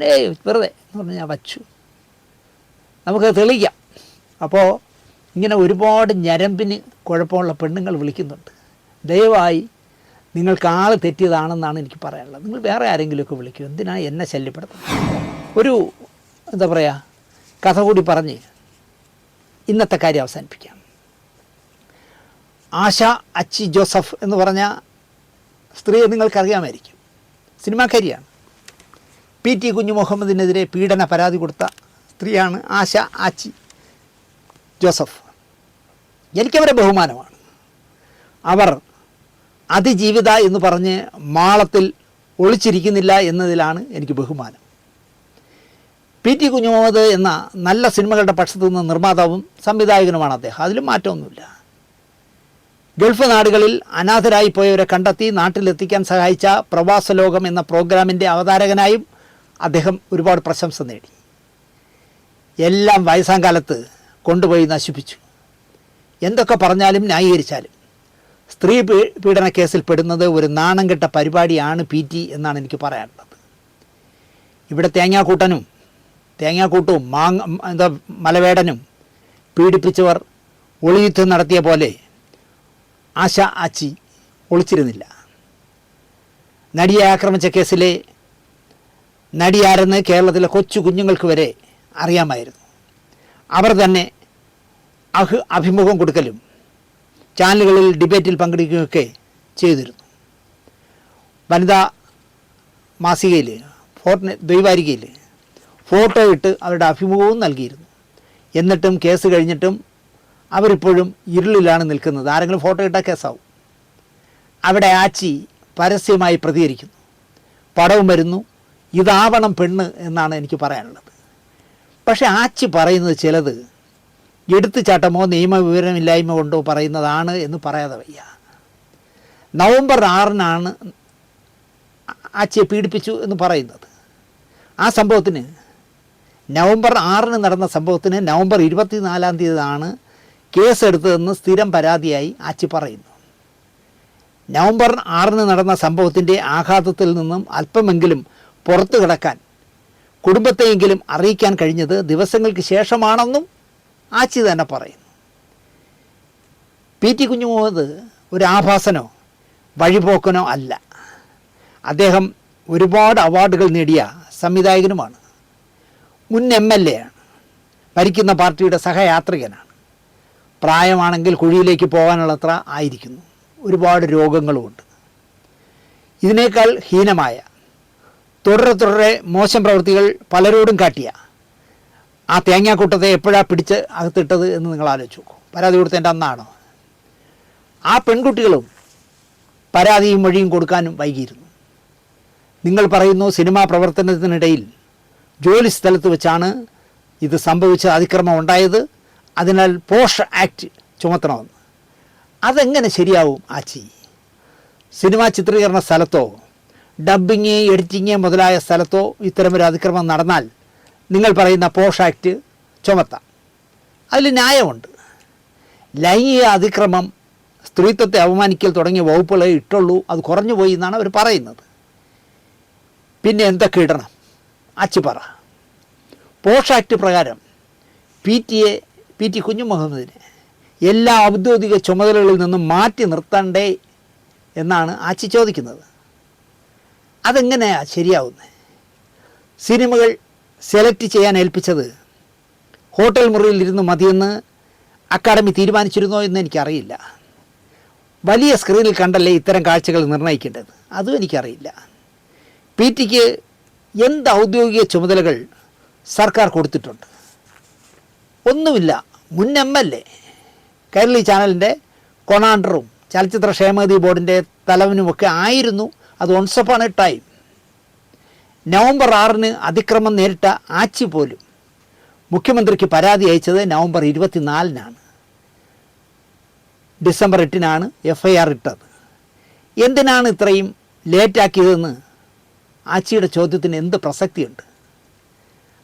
Speaker 1: വെറുതെ എന്ന് പറഞ്ഞ് ഞാൻ വച്ചു, നമുക്ക് തെളിയിക്കാം. അപ്പോൾ ഇങ്ങനെ ഒരുപാട് ഞരമ്പിന് കുഴപ്പമുള്ള പെണ്ണുങ്ങൾ വിളിക്കുന്നുണ്ട്. ദയവായി നിങ്ങൾക്ക് ആൾ തെറ്റിയതാണെന്നാണ് എനിക്ക് പറയാനുള്ളത്. നിങ്ങൾ വേറെ ആരെങ്കിലുമൊക്കെ വിളിക്കും, എന്തിനാണ് എന്നെ ശല്യപ്പെടുത്തുന്നത്? ഒരു എന്താ പറയുക, കഥ കൂടി പറഞ്ഞ് ഇന്നത്തെ കാര്യം അവസാനിപ്പിക്കാം. ആശ അച്ചി ജോസഫ് എന്ന് പറഞ്ഞ സ്ത്രീയെ നിങ്ങൾക്കറിയാമായിരിക്കും, സിനിമാക്കാരിയാണ്. PT കുഞ്ഞുമുഹമ്മദിനെതിരെ പീഡന പരാതി കൊടുത്ത സ്ത്രീയാണ് ആശ ആച്ചി ജോസഫ്. എനിക്കവരെ ബഹുമാനമാണ്. അവർ അതിജീവിത എന്ന് പറഞ്ഞ് മാളത്തിൽ ഒളിച്ചിരിക്കുന്നില്ല എന്നതിലാണ് എനിക്ക് ബഹുമാനം. PT കുഞ്ഞുമുഹമ്മദ് എന്ന നല്ല സിനിമകളുടെ പക്ഷത്തു നിന്ന് നിർമ്മാതാവും സംവിധായകനുമാണ് അദ്ദേഹം, അതിലും മാറ്റമൊന്നുമില്ല. ഗൾഫ് നാടുകളിൽ അനാഥരായി പോയവരെ കണ്ടെത്തി നാട്ടിലെത്തിക്കാൻ സഹായിച്ച പ്രവാസ ലോകം എന്ന പ്രോഗ്രാമിൻ്റെ അവതാരകനായും അദ്ദേഹം ഒരുപാട് പ്രശംസ നേടി. എല്ലാം വയസ്സാം കാലത്ത് കൊണ്ടുപോയി നശിപ്പിച്ചു. എന്തൊക്കെ പറഞ്ഞാലും ന്യായീകരിച്ചാലും സ്ത്രീ പീഡന കേസിൽ പെടുന്നത് ഒരു നാണം കെട്ട പരിപാടിയാണ് PT എന്നാണ് എനിക്ക് പറയാനുള്ളത്. ഇവിടെ തേങ്ങാക്കൂട്ടും മലവേടനും പീഡിപ്പിച്ചവർ ഒളിയുദ്ധം നടത്തിയ പോലെ ആശ ആച്ചി ഒളിച്ചിരുന്നില്ല. നടിയെ ആക്രമിച്ച കേസിലെ നടിയാരെന്ന് കേരളത്തിലെ കൊച്ചു കുഞ്ഞുങ്ങൾക്ക് വരെ അറിയാമായിരുന്നു. അവർ തന്നെ അഭിമുഖം കൊടുക്കലും ചാനലുകളിൽ ഡിബേറ്റിൽ പങ്കെടുക്കുകയൊക്കെ ചെയ്തിരുന്നു. വനിതാ മാസികയിൽ ദ്വൈവാരികയിൽ ഫോട്ടോ ഇട്ട് അവരുടെ അഭിമുഖവും നൽകിയിരുന്നു. എന്നിട്ടും കേസ് കഴിഞ്ഞിട്ടും അവരിപ്പോഴും ഇരുളിലാണ് നിൽക്കുന്നത്. ആരെങ്കിലും ഫോട്ടോ ഇട്ടാൽ കേസാവും. അവിടെ ആച്ചി പരസ്യമായി പ്രതികരിക്കുന്നു, പടവും വരുന്നു, ഇതാവണം പെണ്ണ് എന്നാണ് എനിക്ക് പറയാനുള്ളത്. പക്ഷേ ആച്ചി പറയുന്നത് ചിലത് എടുത്തുചാട്ടമോ നിയമവിവരമില്ലായ്മ കൊണ്ടോ പറയുന്നതാണ് എന്ന് പറയാതെ വയ്യ. നവംബർ 6-നാണ് ആച്ചിയെ പീഡിപ്പിച്ചു എന്ന് പറയുന്നത്. ആ സംഭവത്തിന് നവംബർ 6-ന് നടന്ന സംഭവത്തിന് നവംബർ 24-ാം തീയതിയാണ് കേസെടുത്തതെന്ന് സ്ഥിരം പരാതിയായി ആച്ചി പറയുന്നു. നവംബർ 6-ന് നടന്ന സംഭവത്തിൻ്റെ ആഘാതത്തിൽ നിന്നും അല്പമെങ്കിലും പുറത്തു കിടക്കാൻ കുടുംബത്തെയെങ്കിലും അറിയിക്കാൻ കഴിഞ്ഞത് ദിവസങ്ങൾക്ക് ശേഷമാണെന്നും ആച്ചി തന്നെ പറയുന്നു. PT കുഞ്ഞുമുഹമ്മദ് ഒരു ആഭാസനോ വഴിപോക്കനോ അല്ല. അദ്ദേഹം ഒരുപാട് അവാർഡുകൾ നേടിയ സംവിധായകനുമാണ്. മുൻ MLA ആണ്. ഭരിക്കുന്ന പാർട്ടിയുടെ സഹയാത്രികനാണ്. പ്രായമാണെങ്കിൽ കുഴിയിലേക്ക് പോകാനുള്ളത്ര ആയിരിക്കുന്നു. ഒരുപാട് രോഗങ്ങളുമുണ്ട്. ഇതിനേക്കാൾ ഹീനമായ തുടരെ മോശം പ്രവൃത്തികൾ പലരോടും കാട്ടിയ ആ തേങ്ങാക്കൂട്ടത്തെ എപ്പോഴാണ് പിടിച്ച് അകത്തിട്ടത് എന്ന് നിങ്ങൾ ആലോചിച്ച് നോക്കൂ. പരാതി കൊടുത്തതിൻ്റെ അന്നാണോ? ആ പെൺകുട്ടികളും പരാതിയും വഴിയും കൊടുക്കാനും വൈകിയിരുന്നു. നിങ്ങൾ പറയുന്നു സിനിമാ പ്രവർത്തനത്തിനിടയിൽ ജോലി സ്ഥലത്ത് വെച്ചാണ് ഇത് സംഭവിച്ച അതിക്രമം ഉണ്ടായത്, അതിനാൽ പോഷ് ആക്ട് ചുമത്തണമെന്ന്. അതെങ്ങനെ ശരിയാവും ആച്ചി? സിനിമാ ചിത്രീകരണ സ്ഥലത്തോ ഡബ്ബിങ് എഡിറ്റിങ് മുതലായ സ്ഥലത്തോ ഇത്തരമൊരു അതിക്രമം നടന്നാൽ നിങ്ങൾ പറയുന്ന പോഷ് ആക്ട് ചുമത്താം. അതിൽ ന്യായമുണ്ട്. ലൈംഗിക അതിക്രമം, സ്ത്രീത്വത്തെ അവമാനിക്കൽ തുടങ്ങിയ വകുപ്പുകളെ ഇട്ടുള്ളൂ, അത് കുറഞ്ഞു പോയി എന്നാണ് അവർ പറയുന്നത്. പിന്നെ എന്തൊക്കെ ഇടണം? ആച്ചി പറ. പോഷ് ആക്ട് പ്രകാരം PT കുഞ്ഞുമുഹമ്മദിനെ എല്ലാ ഔദ്യോഗിക ചുമതലകളിൽ നിന്നും മാറ്റി നിർത്തണ്ടേ എന്നാണ് ആച്ചി ചോദിക്കുന്നത്. അതെങ്ങനെയാണ് ശരിയാവുന്നത്? സിനിമകൾ സെലക്ട് ചെയ്യാൻ ഏൽപ്പിച്ചത് ഹോട്ടൽ മുറിയിൽ ഇരുന്ന് മതിയെന്ന് അക്കാദമി തീരുമാനിച്ചിരുന്നോ എന്ന് എനിക്കറിയില്ല. വലിയ സ്ക്രീനിൽ കണ്ടല്ലേ ഇത്തരം കാഴ്ചകൾ നിർണ്ണയിക്കേണ്ടത്? അതും എനിക്കറിയില്ല. PT-ക്ക് എന്ത് ഔദ്യോഗിക ചുമതലകൾ സർക്കാർ കൊടുത്തിട്ടുണ്ട്? ഒന്നുമില്ല. മുൻ MLA കൈരളി ചാനലിൻ്റെ കൊണാണ്ടറും ചലച്ചിത്ര ക്ഷേമനിധി ബോർഡിൻ്റെ തലവനുമൊക്കെ ആയിരുന്നു. അത് once upon a time. November 6-ന് അതിക്രമം നേരിട്ട ആച്ചി പോലും മുഖ്യമന്ത്രിക്ക് പരാതി അയച്ചത് നവംബർ 24-നാണ്. ഡിസംബർ 8-നാണ് FIR ഇട്ടത്. എന്തിനാണ് ഇത്രയും ലേറ്റാക്കിയതെന്ന് ആച്ചിയുടെ ചോദ്യത്തിന് എന്ത് പ്രസക്തിയുണ്ട്?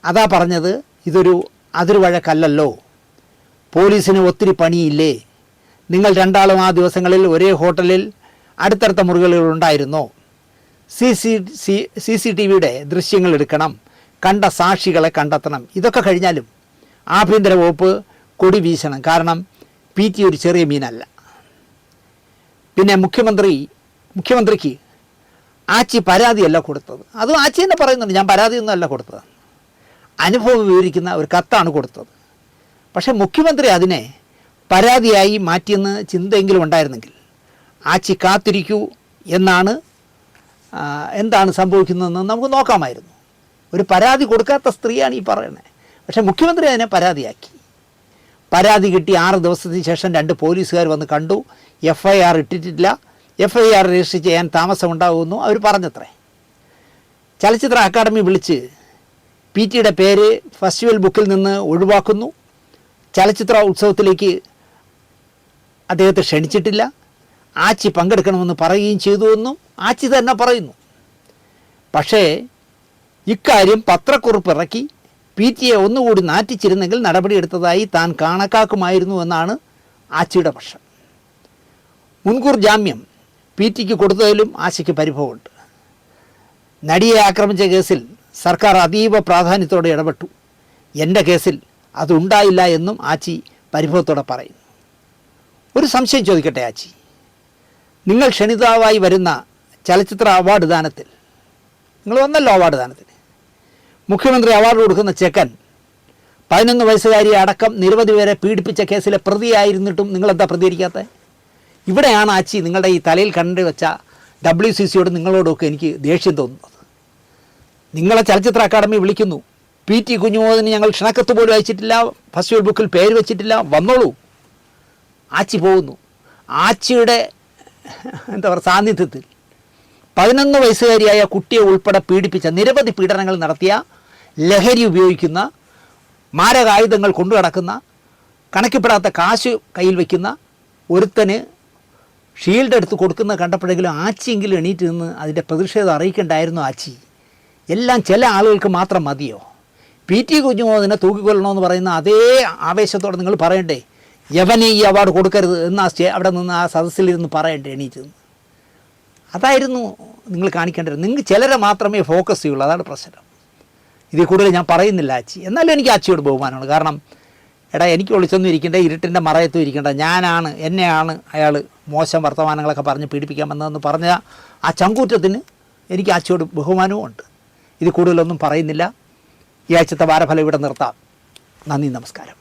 Speaker 1: അതാ പറഞ്ഞത്, ഇതൊരു അതിർവഴക്കല്ലല്ലോ, പോലീസിന് ഒത്തിരി പണിയില്ലേ, നിങ്ങൾ രണ്ടാളും ആ ദിവസങ്ങളിൽ ഒരേ ഹോട്ടലിൽ അടുത്തടുത്ത മുറികളിലുണ്ടായിരുന്നോ, CCTVയുടെ ദൃശ്യങ്ങൾ എടുക്കണം, കണ്ട സാക്ഷികളെ കണ്ടെത്തണം. ഇതൊക്കെ കഴിഞ്ഞാലും ആഭ്യന്തര വകുപ്പ് കൊടി വീശണം. കാരണം PT ഒരു ചെറിയ മീനല്ല. പിന്നെ മുഖ്യമന്ത്രിക്ക് ആച്ചി പരാതിയല്ല കൊടുത്തത്. അതും ആച്ചി തന്നെ പറയുന്നുണ്ട്, ഞാൻ പരാതിയൊന്നും അല്ല കൊടുത്തത്, അനുഭവം വിവരിക്കുന്ന ഒരു കത്താണ് കൊടുത്തത്. പക്ഷേ മുഖ്യമന്ത്രി അതിനെ പരാതിയായി മാറ്റിയെന്ന് ചിന്തയെങ്കിലും ഉണ്ടായിരുന്നെങ്കിൽ ആച്ചി കാത്തിരിക്കൂ എന്നാണ്. എന്താണ് സംഭവിക്കുന്നതെന്ന് നമുക്ക് നോക്കാമായിരുന്നു. ഒരു പരാതി കൊടുക്കാത്ത സ്ത്രീയാണ് ഈ പറയുന്നത്. പക്ഷേ മുഖ്യമന്ത്രി അതിനെ പരാതിയാക്കി. പരാതി കിട്ടി 6 ദിവസത്തിന് ശേഷം 2 പോലീസുകാർ വന്ന് കണ്ടു. FIR ഇട്ടിട്ടില്ല, FIR രജിസ്റ്റർ ചെയ്യാൻ താമസമുണ്ടാകുമെന്നു അവർ പറഞ്ഞത്രേ. ചലച്ചിത്ര അക്കാദമി വിളിച്ച് PT-യുടെ പേര് ഫെസ്റ്റിവൽ ബുക്കിൽ നിന്ന് ഒഴിവാക്കുന്നു, ചലച്ചിത്ര ഉത്സവത്തിലേക്ക് അദ്ദേഹത്തെ ക്ഷണിച്ചിട്ടില്ല, ആച്ചി പങ്കെടുക്കണമെന്ന് പറയുകയും ചെയ്തുവെന്നും ആച്ചി തന്നെ പറയുന്നു. പക്ഷേ ഇക്കാര്യം പത്രക്കുറിപ്പ് ഇറക്കി PT-യെ ഒന്നുകൂടി നാറ്റിച്ചിരുന്നെങ്കിൽ നടപടിയെടുത്തതായി താൻ കണക്കാക്കുമായിരുന്നു എന്നാണ് ആച്ചിയുടെ പക്ഷം. മുൻകൂർ ജാമ്യം PT-ക്ക് കൊടുത്തതിലും ആശയ്ക്ക് പരിഭവമുണ്ട്. നടിയെ ആക്രമിച്ച കേസിൽ സർക്കാർ അതീവ പ്രാധാന്യത്തോടെ ഇടപെട്ടു. എൻ്റെ കേസിൽ അതുണ്ടായില്ല എന്നും ആച്ചി പരിഭവത്തോടെ പറയുന്നു. ഒരു സംശയം ചോദിക്കട്ടെ ആച്ചി, നിങ്ങൾ ക്ഷണിതാവായി വരുന്ന ചലച്ചിത്ര അവാർഡ് ദാനത്തിൽ, നിങ്ങൾ വന്നല്ലോ അവാർഡ് ദാനത്തിന്, മുഖ്യമന്ത്രി അവാർഡ് കൊടുക്കുന്ന ചെക്കൻ 11 വയസ്സുകാരിയെ അടക്കം നിരവധി പേരെ പീഡിപ്പിച്ച കേസിലെ പ്രതിയായിരുന്നിട്ടും നിങ്ങളെന്താ പ്രതികരിക്കാത്തത്? ഇവിടെയാണ് ആച്ചി നിങ്ങളുടെ ഈ തലയിൽ കണ്ടുവെച്ച WCCയോട് നിങ്ങളോടൊക്കെ എനിക്ക് ദേഷ്യം തോന്നുന്നത്. നിങ്ങളെ ചലച്ചിത്ര അക്കാദമി വിളിക്കുന്നു, PT കുഞ്ഞുമോഹന് ഞങ്ങൾ ക്ഷണക്കത്ത് പോലും അയച്ചിട്ടില്ല, ഫെസ്റ്റിവൽ ബുക്കിൽ പേര് വെച്ചിട്ടില്ല, വന്നോളൂ. ആച്ചി പോകുന്നു. ആച്ചിയുടെ സാന്നിധ്യത്തിൽ 11 വയസ്സുകാരിയായ കുട്ടിയെ ഉൾപ്പെടെ പീഡിപ്പിച്ച, നിരവധി പീഡനങ്ങൾ നടത്തിയ, ലഹരി ഉപയോഗിക്കുന്ന, മാരകായുധങ്ങൾ കൊണ്ടു നടക്കുന്ന, കണക്കിപ്പെടാത്ത കാശ് കയ്യിൽ വയ്ക്കുന്ന ഒരുത്തന് ഷീൽഡ് എടുത്ത് കൊടുക്കുന്ന കണ്ടപ്പോഴെങ്കിലും ആച്ചിയെങ്കിലും എണീറ്റ് നിന്ന് അതിൻ്റെ പ്രതിഷേധം അറിയിക്കേണ്ടായിരുന്നു ആച്ചി. എല്ലാം ചില ആളുകൾക്ക് മാത്രം മതിയോ? PT കുഞ്ഞുമോഹനെ തൂക്കിക്കൊല്ലണമെന്ന് പറയുന്ന അതേ ആവേശത്തോടെ നിങ്ങൾ പറയണ്ടേ, യവനെ ഈ അവാർഡ് കൊടുക്കരുത് എന്ന് അവിടെ നിന്ന് ആ സദസ്സിലിരുന്ന് പറയണ്ടേ എണീറ്റ് നിന്ന്? അതായിരുന്നു നിങ്ങൾ കാണിക്കേണ്ടത്. നിങ്ങൾ ചിലരെ മാത്രമേ ഫോക്കസ് ചെയ്യുള്ളൂ, അതാണ് പ്രശ്നം. ഇതിൽ കൂടുതൽ ഞാൻ പറയുന്നില്ല ആച്ചി. എന്നാലും എനിക്ക് ആച്ചിയോട് ബഹുമാനമാണ്. കാരണം എടാ, എനിക്ക് ഒളിച്ചൊന്നും ഇരിക്കേണ്ട, ഇരുട്ടിൻ്റെ മറയത്തും ഇരിക്കേണ്ട, എന്നെയാണ് അയാൾ മോശം വർത്തമാനങ്ങളൊക്കെ പറഞ്ഞ് പീഡിപ്പിക്കാൻ വന്നതെന്ന് പറഞ്ഞ ആ ചങ്കൂറ്റത്തിന് എനിക്ക് ആച്ചിയോട് ബഹുമാനവും ഉണ്ട്. ഇത് കൂടുതലൊന്നും പറയുന്നില്ല. ഈ ആഴ്ചത്തെ വാരഫലം ഇവിടെ നിർത്താം. നന്ദി, നമസ്കാരം.